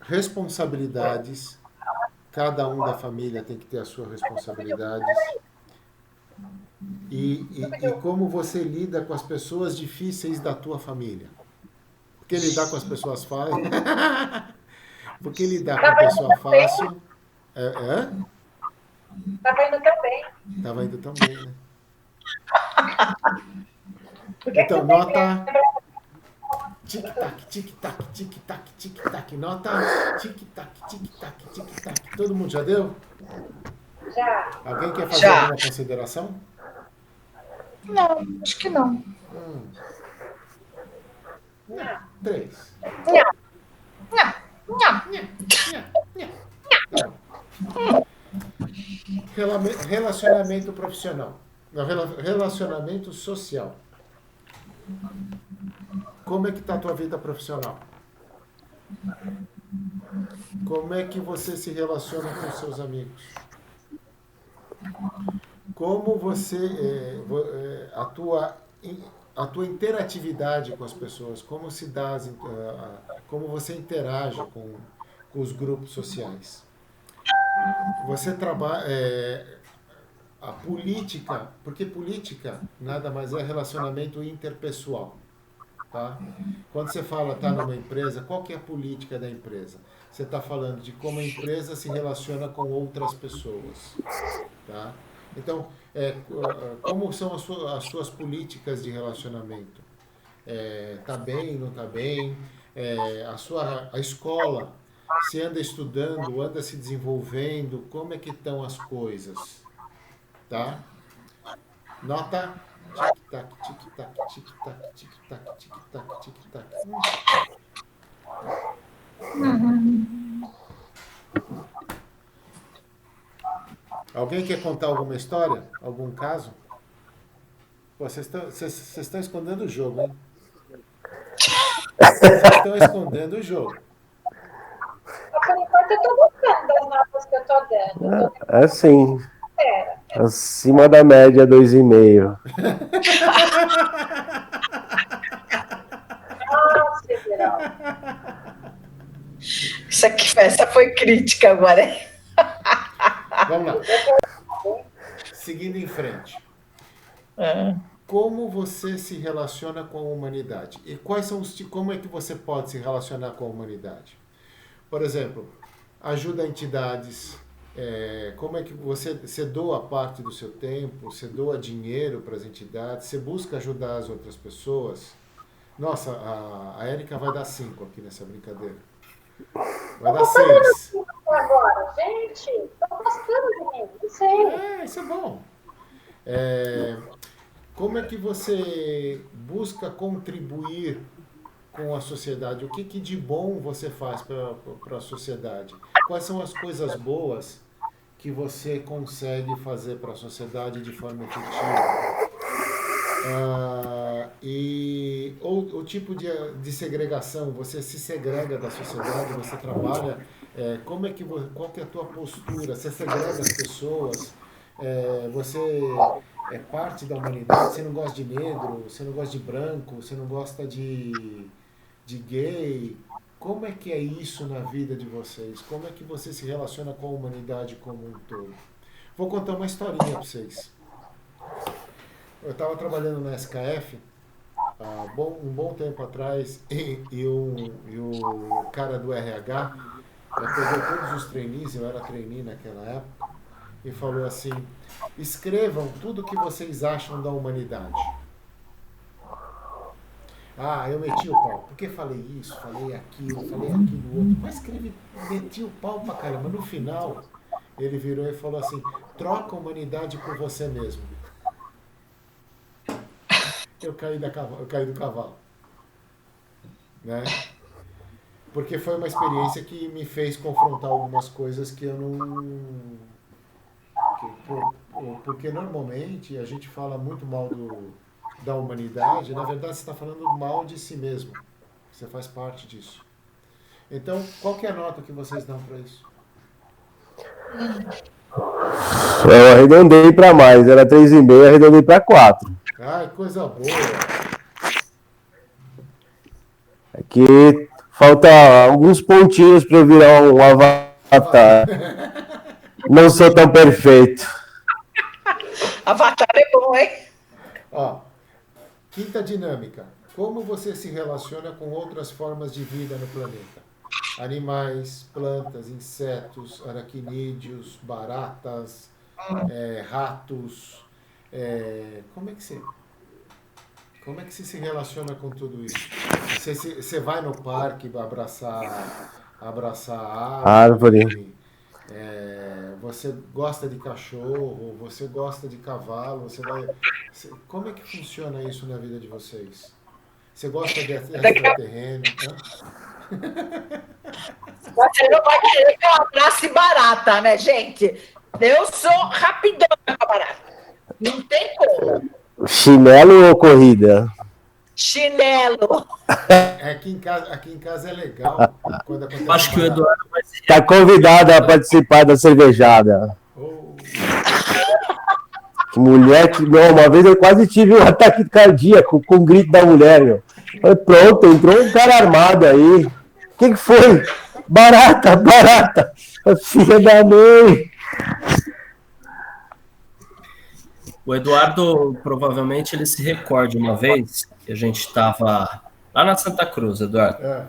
Responsabilidades. Cada um da família tem que ter a sua responsabilidade. E como você lida com as pessoas difíceis da tua família. Porque lidar com as pessoas fáceis... Porque lidar com a pessoa fácil... Tava indo tão bem. Tava indo tão bem, né? Então, nota... Tic-tac, tic-tac, tic-tac, tic-tac. Nota tic-tac, tic-tac, tic-tac. Todo mundo já deu? Já. Alguém quer fazer alguma consideração? Não, acho que não. 3. Não. Tá. Relacionamento profissional. Não, relacionamento social. Como é que está a tua vida profissional? Como é que você se relaciona com seus amigos? Como você a tua interatividade com as pessoas, como se dá como você interage com os grupos sociais? Você trabalha a política, porque política nada mais é relacionamento interpessoal, tá? Quando você fala tá numa empresa, qual que é a política da empresa? Você está falando de como a empresa se relaciona com outras pessoas, tá? Então, como são as suas políticas de relacionamento? Tá bem, não tá bem? A escola, se anda estudando, anda se desenvolvendo, como é que estão as coisas? Tá? Nota. Tic-tac, tic-tac, tic-tac, tic-tac, tic-tac, tic-tac. Alguém quer contar alguma história? Algum caso? Pô, vocês estão escondendo o jogo, hein? Vocês estão escondendo o jogo. Por enquanto eu tô gostando das notas que eu tô dando. É sim. Acima da média, 2,5. Nossa, Geraldo. Essa foi crítica agora, hein? Vamos lá. Seguindo em frente. Como você se relaciona com a humanidade? E como é que você pode se relacionar com a humanidade? Por exemplo, ajuda entidades. Como é que você doa parte do seu tempo? Você doa dinheiro para as entidades? Você busca ajudar as outras pessoas? Nossa, a Érica vai dar 5 aqui nessa brincadeira. Vai dar 6. Agora, gente, tô gostando de mim, não sei. Isso é bom. Como é que você busca contribuir com a sociedade? O que de bom você faz para a sociedade? Quais são as coisas boas que você consegue fazer para a sociedade de forma efetiva? O tipo de segregação, você se segrega da sociedade, você trabalha, qual que é a tua postura? Você segrega as pessoas, você é parte da humanidade, você não gosta de negro, você não gosta de branco, você não gosta de gay. Como é que é isso na vida de vocês? Como é que você se relaciona com a humanidade como um todo? Vou contar uma historinha para vocês. Eu estava trabalhando na SKF um bom tempo atrás e o cara do RH pegou todos os trainees, eu era trainee naquela época, e falou assim: escrevam tudo o que vocês acham da humanidade. Eu meti o pau, porque falei isso, falei aquilo outro, mas meti o pau pra caramba. No final, ele virou e falou assim: troca a humanidade por você mesmo. Eu caí do cavalo. Né? Porque foi uma experiência que me fez confrontar algumas coisas que eu não... Porque normalmente a gente fala muito mal da humanidade, na verdade você está falando mal de si mesmo. Você faz parte disso. Então, qual que é a nota que vocês dão para isso? Eu arredondei para mais, era 3,5, arredondei para 4. Ai, coisa boa. Aqui falta alguns pontinhos para eu virar um avatar. Não sou tão perfeito. Avatar é bom, hein? Quinta dinâmica. Como você se relaciona com outras formas de vida no planeta? Animais, plantas, insetos, aracnídeos, baratas, ratos. Como é que você se relaciona com tudo isso? Você vai no parque abraçar a árvore? Você gosta de cachorro? Você gosta de cavalo? Como é que funciona isso na vida de vocês? Você gosta de extraterreno? Você não vai querer que eu abrace barata, né, gente? Eu sou rapidona com a barata. Não tem como. Chinelo ou corrida? Chinelo. Aqui em casa é legal quando acontece Acho que o barata. Eduardo vai ser. Tá convidado a participar da cervejada. Oh, Que mulher que. Não, uma vez eu quase tive um ataque cardíaco com o grito da mulher, meu. Falei, pronto, entrou um cara armado aí. O que foi? Barata, barata! Filha da mãe! O Eduardo, provavelmente, ele se recorde uma vez que a gente estava lá na Santa Cruz, Eduardo,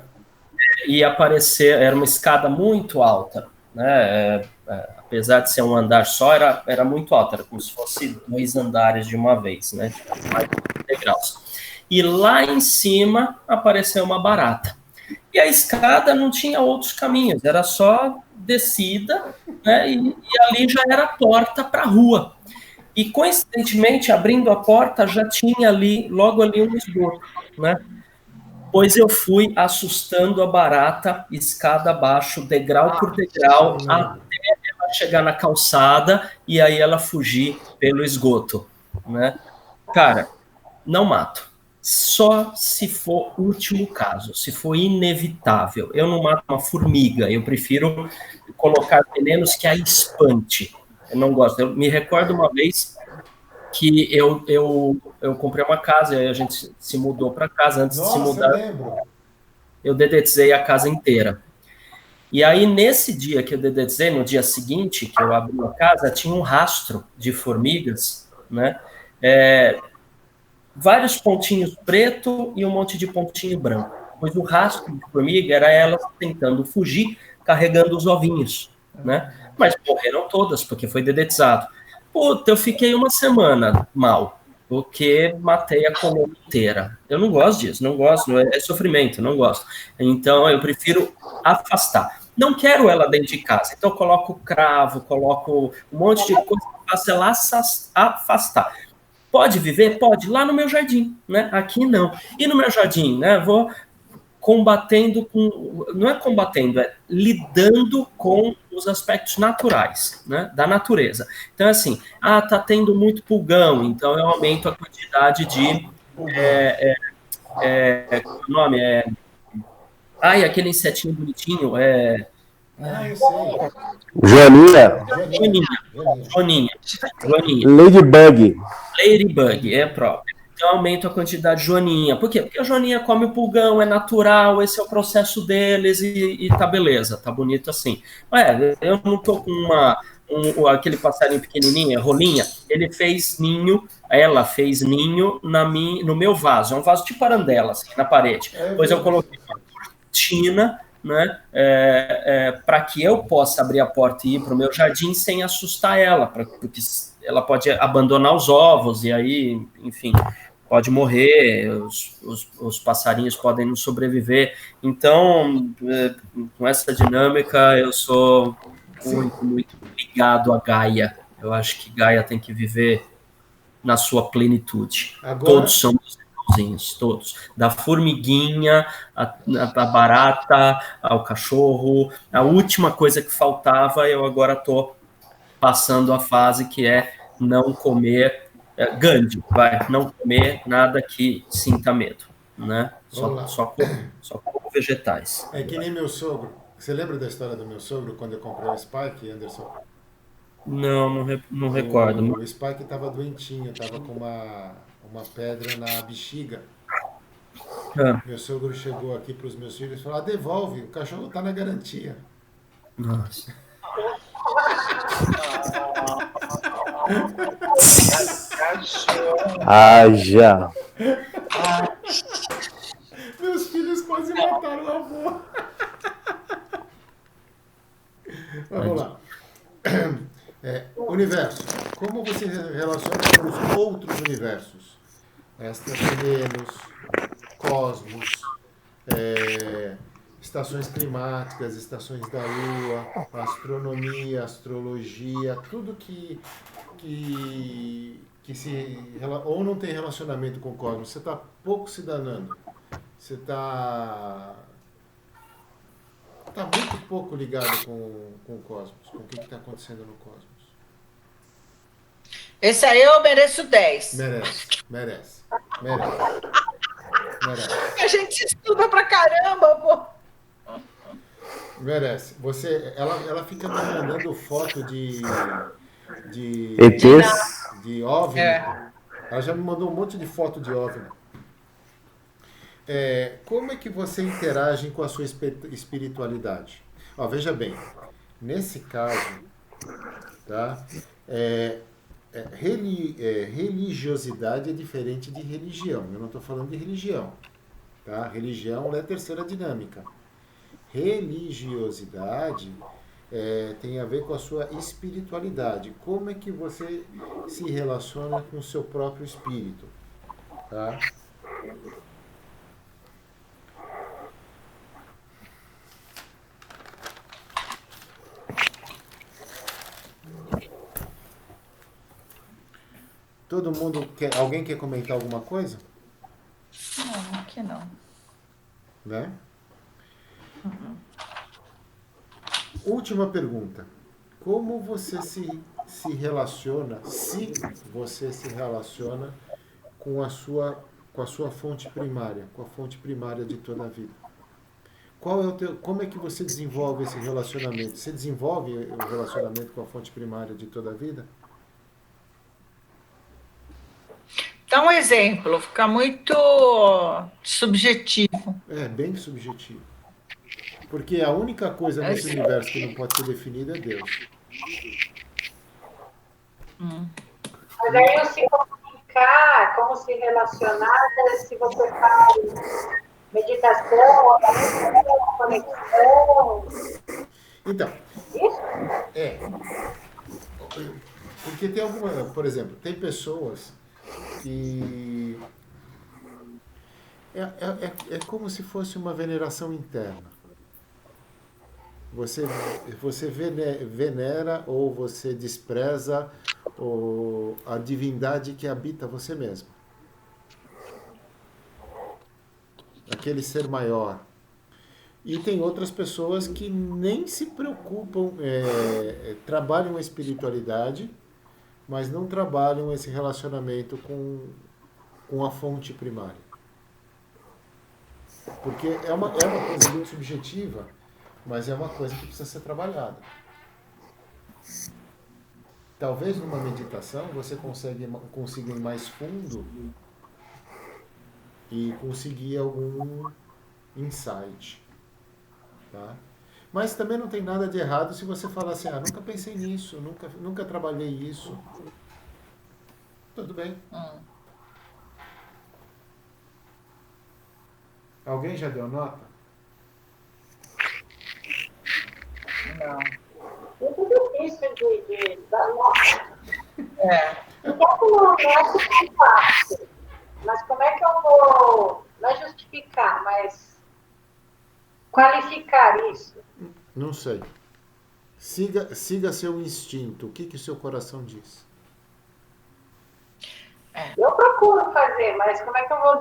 e aparecer, era uma escada muito alta, né? Apesar de ser um andar só, era muito alta, era como se fosse 2 andares de uma vez, né? Mais de degraus. E lá em cima apareceu uma barata. E a escada não tinha outros caminhos, era só descida, né? E ali já era a porta para a rua. E, coincidentemente, abrindo a porta, já tinha ali, logo ali, um esgoto, né? Pois eu fui assustando a barata, escada abaixo, degrau por degrau, até ela chegar na calçada e aí ela fugir pelo esgoto, né? Cara, não mato. Só se for último caso, se for inevitável. Eu não mato uma formiga, eu prefiro colocar venenos que a espante. Eu não gosto. Eu me recordo uma vez que eu comprei uma casa e a gente se mudou para casa. Antes de se nossa, mudar, eu lembro. eu dedetizei a casa inteira. E aí, nesse dia que eu dedetizei, no dia seguinte que eu abri a casa, tinha um rastro de formigas, né? Vários pontinhos preto e um monte de pontinho branco. Pois o rastro de formiga era elas tentando fugir, carregando os ovinhos, né? Mas morreram todas, porque foi dedetizado. Puta, eu fiquei uma semana mal, porque matei a colônia inteira. Eu não gosto disso, não gosto, é sofrimento, não gosto. Então, eu prefiro afastar. Não quero ela dentro de casa, então eu coloco cravo, coloco um monte de coisa que faça ela afastar. Pode viver? Pode, lá no meu jardim, né? Aqui não. E no meu jardim, né? Vou combatendo com, não é combatendo, é lidando com os aspectos naturais, né, da natureza. Então, assim, tá tendo muito pulgão, então eu aumento a quantidade de, o nome aquele insetinho bonitinho, Eu sei. Joaninha, Joaninha. Ladybug. Ladybug, é próprio. Então, aumento a quantidade de joaninha. Por quê? Porque a joaninha come o pulgão, é natural, esse é o processo deles e tá beleza, tá bonito assim. Eu não tô com aquele passarinho pequenininho, a rolinha, ela fez ninho no meu vaso. É um vaso tipo arandela, assim, na parede. Pois eu coloquei uma cortina, né, para que eu possa abrir a porta e ir para o meu jardim sem assustar ela, porque ela pode abandonar os ovos e aí, enfim, pode morrer, os passarinhos podem não sobreviver. Então, com essa dinâmica, eu sou muito, muito ligado a Gaia. Eu acho que Gaia tem que viver na sua plenitude. Agora... Todos somos irmãozinhos, todos. Da formiguinha, a barata, ao cachorro. A última coisa que faltava, eu agora estou passando a fase que é não comer Gandhi, não comer nada que sinta medo, né? Só como vegetais. É que nem meu sogro. Você lembra da história do meu sogro quando eu comprei o Spike, Anderson? Não recordo. O Spike estava doentinho, estava com uma pedra na bexiga. Meu sogro chegou aqui para os meus filhos e falou: devolve, o cachorro está na garantia. Nossa. Já. Meus filhos quase mataram o avô. Vamos lá. Universo. Como você relaciona com os outros universos? Extraterrenos, cosmos, estações climáticas, estações da Lua, astronomia, astrologia, tudo que se ou não tem relacionamento com o cosmos. Você está pouco se danando. Você está muito pouco ligado com o cosmos, com o que está acontecendo no cosmos. Esse aí eu mereço 10. Merece. A gente estuda pra caramba, pô. Merece. Ela fica me mandando foto de ETs. de OVNI. É. Ela já me mandou um monte de foto de OVNI. Como é que você interage com a sua espiritualidade? Ó, veja bem, nesse caso, tá? Religiosidade é diferente de religião. Eu não estou falando de religião. Tá? Religião é a terceira dinâmica. Religiosidade tem a ver com a sua espiritualidade. Como é que você se relaciona com o seu próprio espírito? Tá? Todo mundo quer... Alguém quer comentar alguma coisa? Não, aqui não. Né? Última pergunta. Como você se relaciona, se você se relaciona com a sua fonte primária, com a fonte primária de toda a vida? Como é que você desenvolve esse relacionamento? Você desenvolve o relacionamento com a fonte primária de toda a vida? Dá um exemplo, fica muito subjetivo. Bem subjetivo. Porque a única coisa nesse universo que não pode ser definida é Deus. Mas aí se comunicar, como se relacionar, se você faz meditação, conexão. Então, Isso? porque tem por exemplo, tem pessoas que é como se fosse uma veneração interna. Você venera ou você despreza a divindade que habita você mesmo. Aquele ser maior. E tem outras pessoas que nem se preocupam, trabalham a espiritualidade, mas não trabalham esse relacionamento com a fonte primária. Porque é uma coisa muito subjetiva, mas é uma coisa que precisa ser trabalhada. Talvez numa meditação você consiga ir mais fundo e conseguir algum insight. Tá? Mas também não tem nada de errado se você falar assim, nunca pensei nisso, nunca trabalhei isso. Tudo bem. Alguém já deu nota? Não. Muito difícil de dar nota. Não é tão fácil. Mas como é que eu vou, não é justificar, mas qualificar isso? Não sei. Siga seu instinto. O que o seu coração diz? Eu procuro fazer, mas como é que eu vou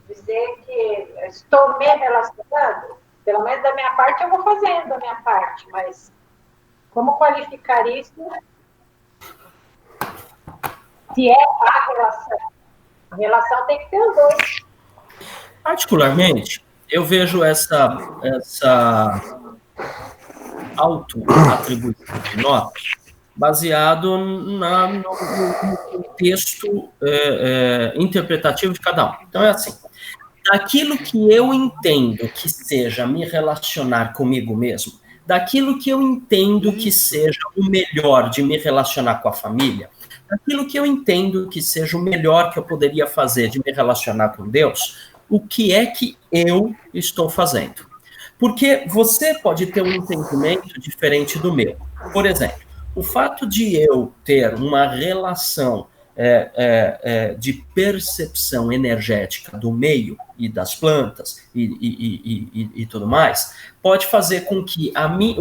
dizer que estou me relacionando? Pelo menos da minha parte, eu vou fazendo a minha parte, mas como qualificar isso? Se é a relação. A relação tem que ter os dois. Particularmente, eu vejo essa auto-atribuição de nota baseado no contexto interpretativo de cada um. Então, é assim, daquilo que eu entendo que seja me relacionar comigo mesmo, daquilo que eu entendo que seja o melhor de me relacionar com a família, daquilo que eu entendo que seja o melhor que eu poderia fazer de me relacionar com Deus, o que é que eu estou fazendo? Porque você pode ter um entendimento diferente do meu. Por exemplo, o fato de eu ter uma relação de percepção energética do meio e das plantas e tudo mais, pode fazer com que a minha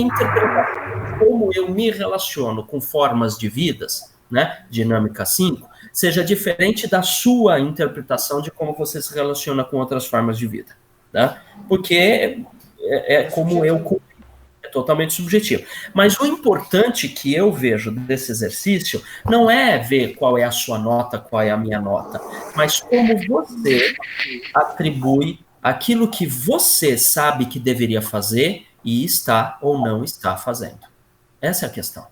interpretação, como eu me relaciono com formas de vidas, né, dinâmica 5, seja diferente da sua interpretação de como você se relaciona com outras formas de vida. Né? Porque como eu totalmente subjetivo. Mas o importante que eu vejo desse exercício não é ver qual é a sua nota, qual é a minha nota, mas como você atribui aquilo que você sabe que deveria fazer e está ou não está fazendo. Essa é a questão.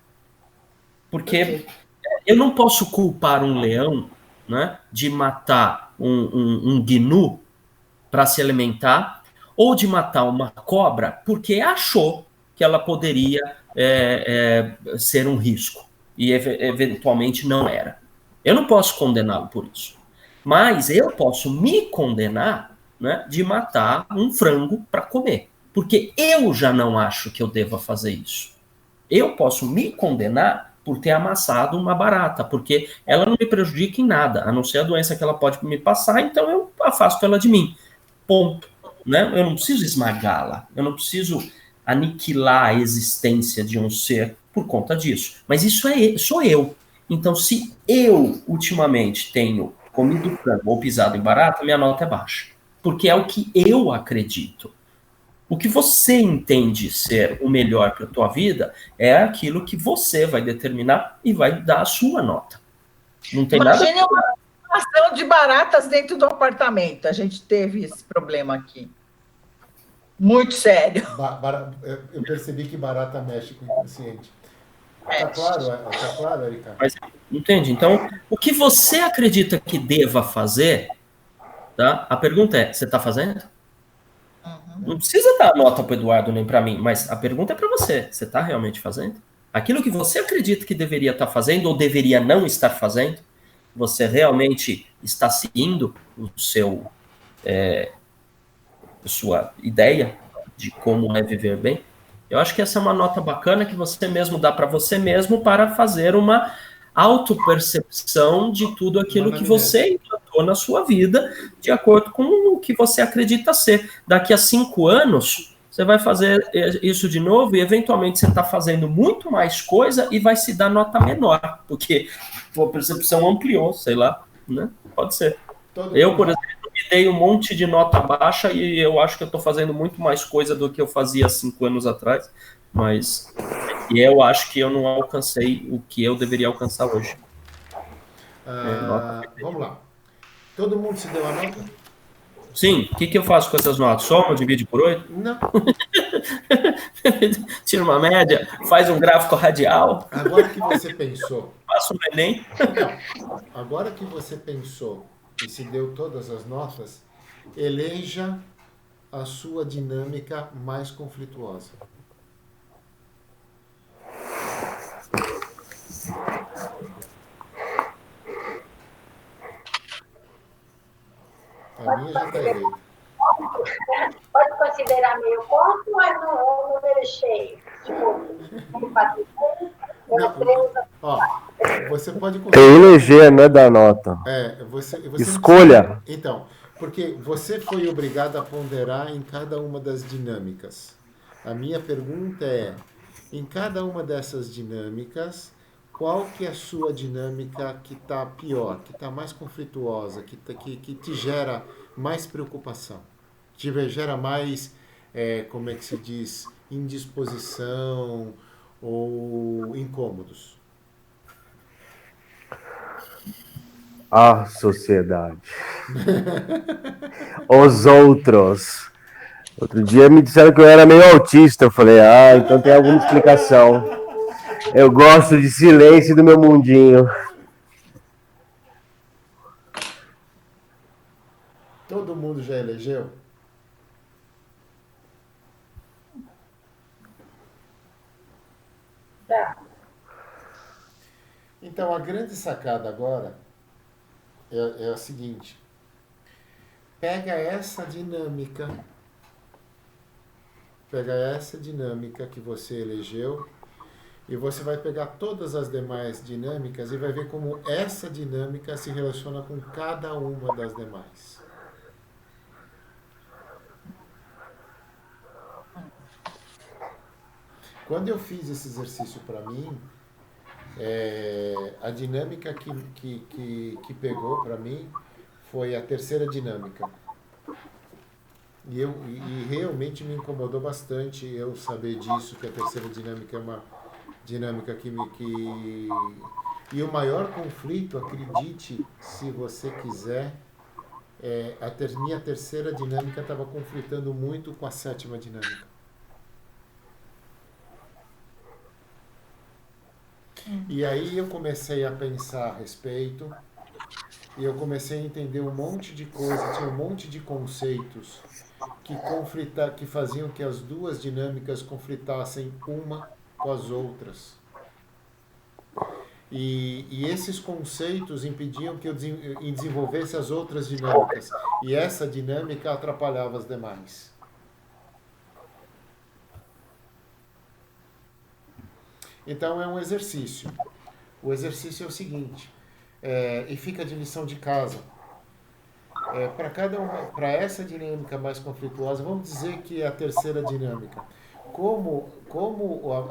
Porque eu não posso culpar um leão, né, de matar um gnu para se alimentar, ou de matar uma cobra porque achou que ela poderia ser um risco, e eventualmente não era. Eu não posso condená-lo por isso. Mas eu posso me condenar, né, de matar um frango para comer, porque eu já não acho que eu deva fazer isso. Eu posso me condenar por ter amassado uma barata, porque ela não me prejudica em nada, a não ser a doença que ela pode me passar, então eu afasto ela de mim. Ponto. Né? Eu não preciso esmagá-la, eu não preciso aniquilar a existência de um ser por conta disso. Mas isso sou eu. Então, se eu, ultimamente, tenho comido frango ou pisado em barata, minha nota é baixa. Porque é o que eu acredito. O que você entende ser o melhor para a tua vida é aquilo que você vai determinar e vai dar a sua nota. Não tem Imagine nada... uma ação de baratas dentro do apartamento. A gente teve esse problema aqui. Muito sério. Eu percebi que barata mexe com o inconsciente. Tá claro, Erika? Mas, entende? Então, o que você acredita que deva fazer, tá? A pergunta é, você está fazendo? Não precisa dar nota para o Eduardo nem para mim, mas a pergunta é para você. Você está realmente fazendo? Aquilo que você acredita que deveria estar fazendo ou deveria não estar fazendo, você realmente está seguindo a sua ideia de como é viver bem? Eu acho que essa é uma nota bacana que você mesmo dá para você mesmo para fazer uma autopercepção de tudo aquilo que você implantou na sua vida, de acordo com o que você acredita ser. Daqui a 5 anos, você vai fazer isso de novo e, eventualmente, você está fazendo muito mais coisa e vai se dar nota menor, porque a sua percepção ampliou, sei lá, né? Pode ser. Eu, por exemplo, me dei um monte de nota baixa e eu acho que eu estou fazendo muito mais coisa do que eu fazia 5 anos atrás, mas eu acho que eu não alcancei o que eu deveria alcançar hoje. Vamos lá. Todo mundo se deu a nota? Sim, o que eu faço com essas notas? Soma, divide por 8? Não. Tira uma média, faz um gráfico radial. Agora que você pensou. Faça um Enem. Não. Agora que você pensou e se deu todas as notas, eleja a sua dinâmica mais conflituosa. A minha já está eleita. Pode considerar meio ponto, mas não número cheio. Tipo, você pode eleger, não é dar nota. Você escolha. Então, porque você foi obrigado a ponderar em cada uma das dinâmicas. A minha pergunta é, em cada uma dessas dinâmicas, qual que é a sua dinâmica que está pior, que está mais conflituosa, que te gera mais preocupação, te gera mais, como é que se diz, indisposição ou incômodos? A sociedade. Os outros. Outro dia me disseram que eu era meio autista. Eu falei, então tem alguma explicação. Eu gosto de silêncio do meu mundinho. Todo mundo já elegeu? Tá. Então, a grande sacada agora é a seguinte. Pega essa dinâmica que você elegeu e você vai pegar todas as demais dinâmicas e vai ver como essa dinâmica se relaciona com cada uma das demais. Quando eu fiz esse exercício para mim, a dinâmica que pegou para mim foi a terceira dinâmica. E realmente me incomodou bastante eu saber disso, que a terceira dinâmica é uma dinâmica que... E o maior conflito, acredite, se você quiser, minha terceira dinâmica estava conflitando muito com a sétima dinâmica. E aí eu comecei a pensar a respeito, e eu comecei a entender um monte de coisa, tinha um monte de conceitos que faziam que as duas dinâmicas conflitassem uma com as outras. E esses conceitos impediam que eu desenvolvesse as outras dinâmicas. E essa dinâmica atrapalhava as demais. Então é um exercício. O exercício é o seguinte, e fica de lição de casa. Para essa dinâmica mais conflituosa, vamos dizer que é a terceira dinâmica. Como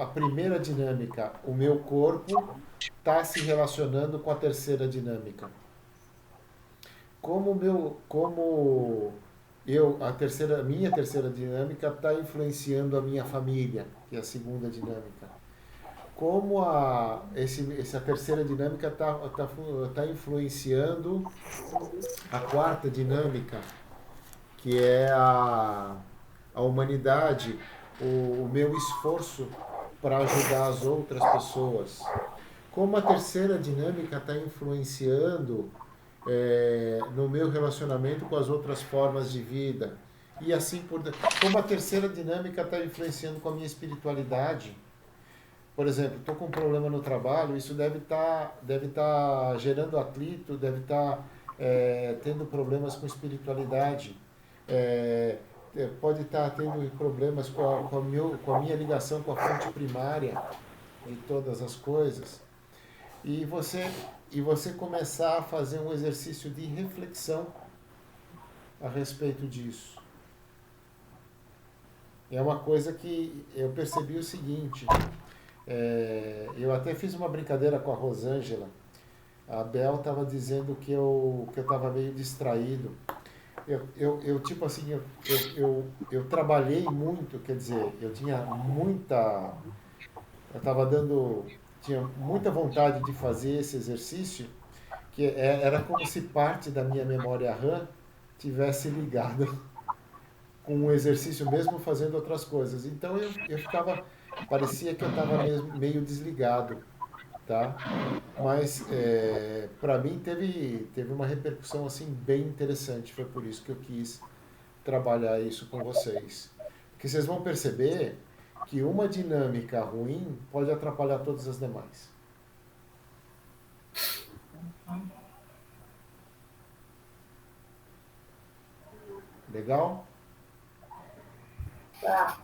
a primeira dinâmica, o meu corpo está se relacionando com a terceira dinâmica. Minha terceira dinâmica está influenciando a minha família, que é a segunda dinâmica. Como essa terceira dinâmica tá influenciando a quarta dinâmica, que é a humanidade, o meu esforço para ajudar as outras pessoas. Como a terceira dinâmica está influenciando no meu relacionamento com as outras formas de vida. E assim como a terceira dinâmica está influenciando com a minha espiritualidade. Por exemplo, estou com um problema no trabalho, isso deve tá gerando atrito, deve estar tendo problemas com espiritualidade. Pode estar tendo problemas com a minha ligação com a fonte primária de todas as coisas. E você começar a fazer um exercício de reflexão a respeito disso. É uma coisa que eu percebi o seguinte, eu até fiz uma brincadeira com a Rosângela. A Bel estava dizendo que eu estava meio distraído. Eu tipo assim, eu trabalhei muito, quer dizer, eu tinha tinha muita vontade de fazer esse exercício, que era como se parte da minha memória RAM tivesse ligado com o exercício mesmo fazendo outras coisas. Então eu parecia que eu estava meio desligado, tá? Mas para mim teve uma repercussão assim bem interessante. Foi por isso que eu quis trabalhar isso com vocês. Porque vocês vão perceber que uma dinâmica ruim pode atrapalhar todas as demais. Legal? Tá.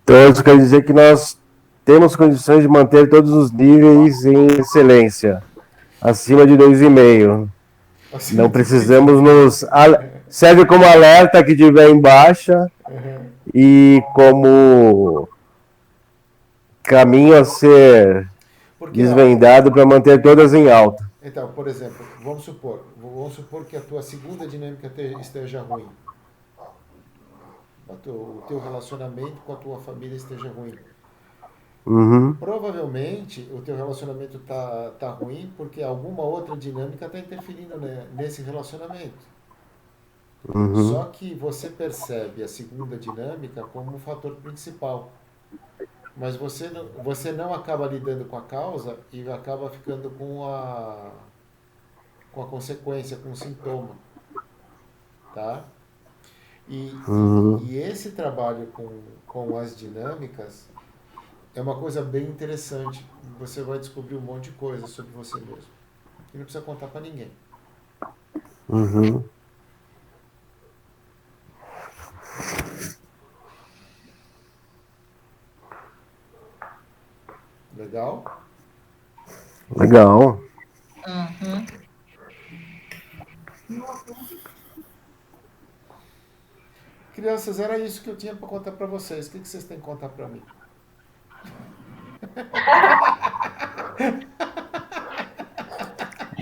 Então, isso quer dizer que nós temos condições de manter todos os níveis em excelência, acima de 2,5. Não precisamos serve como alerta que tiver em baixa e como caminho a ser desvendado para manter todas em alta. Então, por exemplo, vamos supor que a tua segunda dinâmica esteja ruim. O teu relacionamento com a tua família esteja ruim. Uhum. Provavelmente o teu relacionamento tá ruim porque alguma outra dinâmica está interferindo nesse relacionamento. Uhum. Só que você percebe a segunda dinâmica como um fator principal. Mas você não acaba lidando com a causa e acaba ficando com a consequência, com o sintoma. Tá? E esse trabalho com as dinâmicas é uma coisa bem interessante. Você vai descobrir um monte de coisa sobre você mesmo. E não precisa contar para ninguém. Uhum. Legal? Legal. Uhum. Crianças, era isso que eu tinha para contar para vocês. O que vocês têm que contar para mim?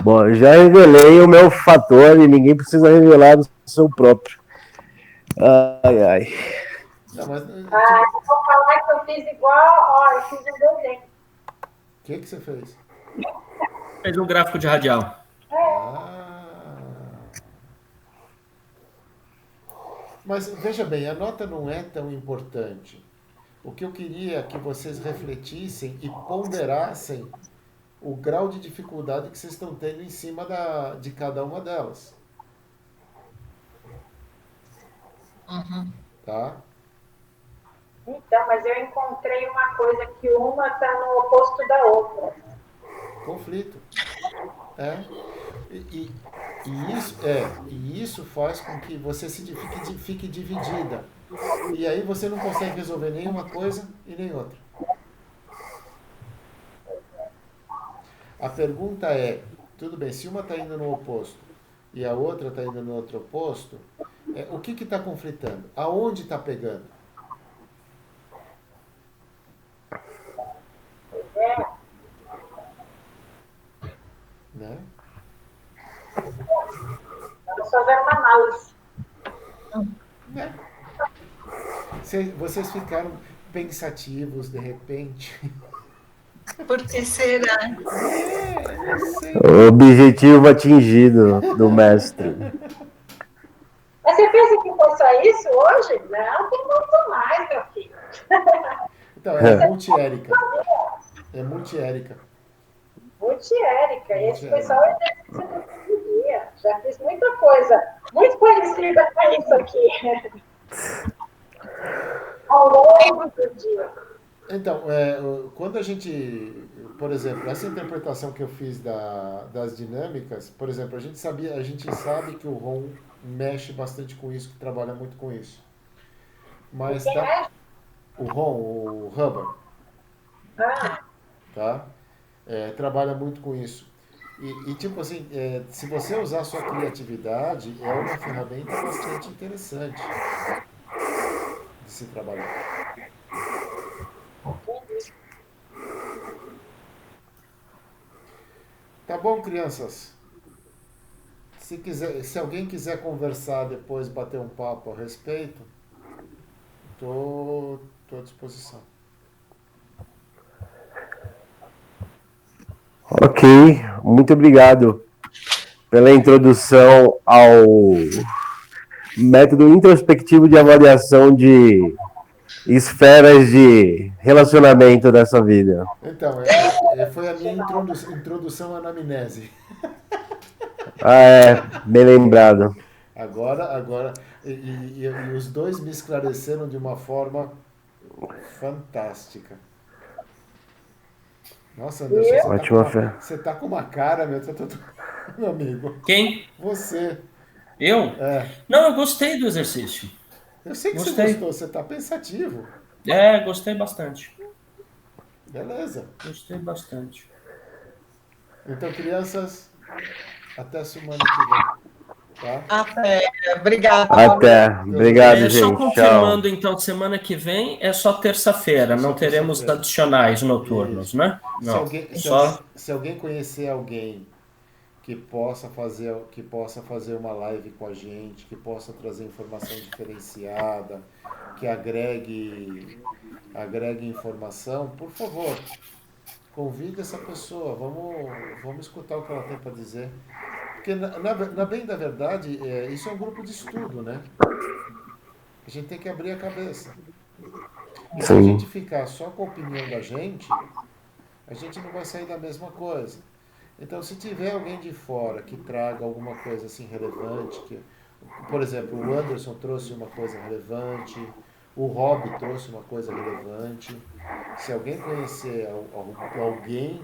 Bom, já revelei o meu fator e ninguém precisa revelar o seu próprio. Ai, ai. Não, mas, Eu vou falar que eu fiz igual, ó, eu fiz um desenho. o que você fez? Fez um gráfico de radial. Ah. Mas veja bem, a nota não é tão importante. O que eu queria é que vocês refletissem e ponderassem o grau de dificuldade que vocês estão tendo em cima de cada uma delas. Tá? Então, mas eu encontrei uma coisa que uma está no oposto da outra. Conflito. É. E isso faz com que você fique dividida. E aí você não consegue resolver nenhuma coisa e nem outra. A pergunta é, tudo bem, se uma está indo no oposto e a outra está indo no outro oposto, o que está conflitando? Aonde está pegando? Né? Vamos fazer uma análise. Né? Vocês ficaram pensativos de repente. Por que será? Não sei. Objetivo atingido do mestre. Mas você pensa que foi só isso hoje? Não, tem muito mais, meu filho. Então, é multiérica. É multiérica. Multiérica. E esse foi só o exercício do dia. Já fiz muita coisa muito parecida com isso aqui. Ao longo do dia. Então, quando a gente, por exemplo, essa interpretação que eu fiz das dinâmicas, por exemplo, a gente sabe que o Ron mexe bastante com isso, que trabalha muito com isso. Mas o Ron, o Hubbard, tá? Trabalha muito com isso. E tipo assim, se você usar a sua criatividade, é uma ferramenta bastante interessante de se trabalhar. Tá bom, crianças? Se alguém quiser conversar depois, bater um papo a respeito, tô à disposição. Ok, muito obrigado pela introdução ao método introspectivo de avaliação de esferas de relacionamento dessa vida. Então, foi a minha introdução à anamnese. Bem lembrado. Agora, e os dois me esclareceram de uma forma fantástica. Nossa, Anderson, você tá com uma cara, meu amigo. Quem? Você. Eu? Não, eu gostei do exercício. Eu sei que você gostou, você tá pensativo. Gostei bastante. Beleza. Gostei bastante. Então, crianças, até semana que vem. Tá? Até. Obrigado. Até. Obrigado, gente. Só confirmando, então, semana que vem é só terça-feira. Não teremos adicionais noturnos, né? Não. Se alguém conhecer alguém que possa fazer uma live com a gente, que possa trazer informação diferenciada, que agregue informação, por favor, convide essa pessoa, vamos escutar o que ela tem para dizer. Porque, na bem da verdade, isso é um grupo de estudo, né? A gente tem que abrir a cabeça. E se a gente ficar só com a opinião da gente, a gente não vai sair da mesma coisa. Então, se tiver alguém de fora que traga alguma coisa assim relevante, por exemplo, o Anderson trouxe uma coisa relevante, o Rob trouxe uma coisa relevante. Se alguém conhecer alguém,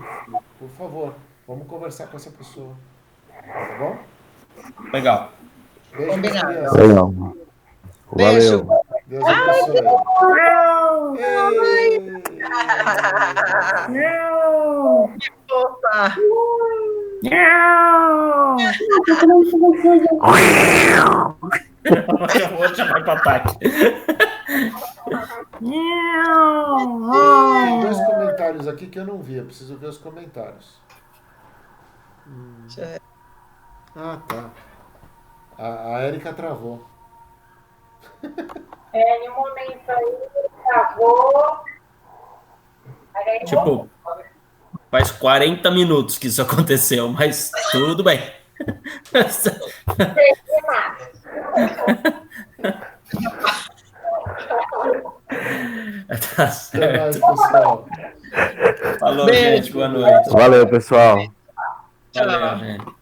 por favor, vamos conversar com essa pessoa. Tá bom? Legal. Beijo, crianças. Legal. Beijo. Valeu. Deus abençoe. Que fofa. Vou chamar para ataque. Tem 2 comentários aqui que eu não vi, eu preciso ver os comentários. Ah, tá. A Érica travou. Em um momento aí, travou. Aí, Tipo, faz 40 minutos que isso aconteceu, mas tudo bem. Tá Até certo. mais, pessoal. Falou, Beijo. gente. Boa noite. Valeu, pessoal. Valeu, gente.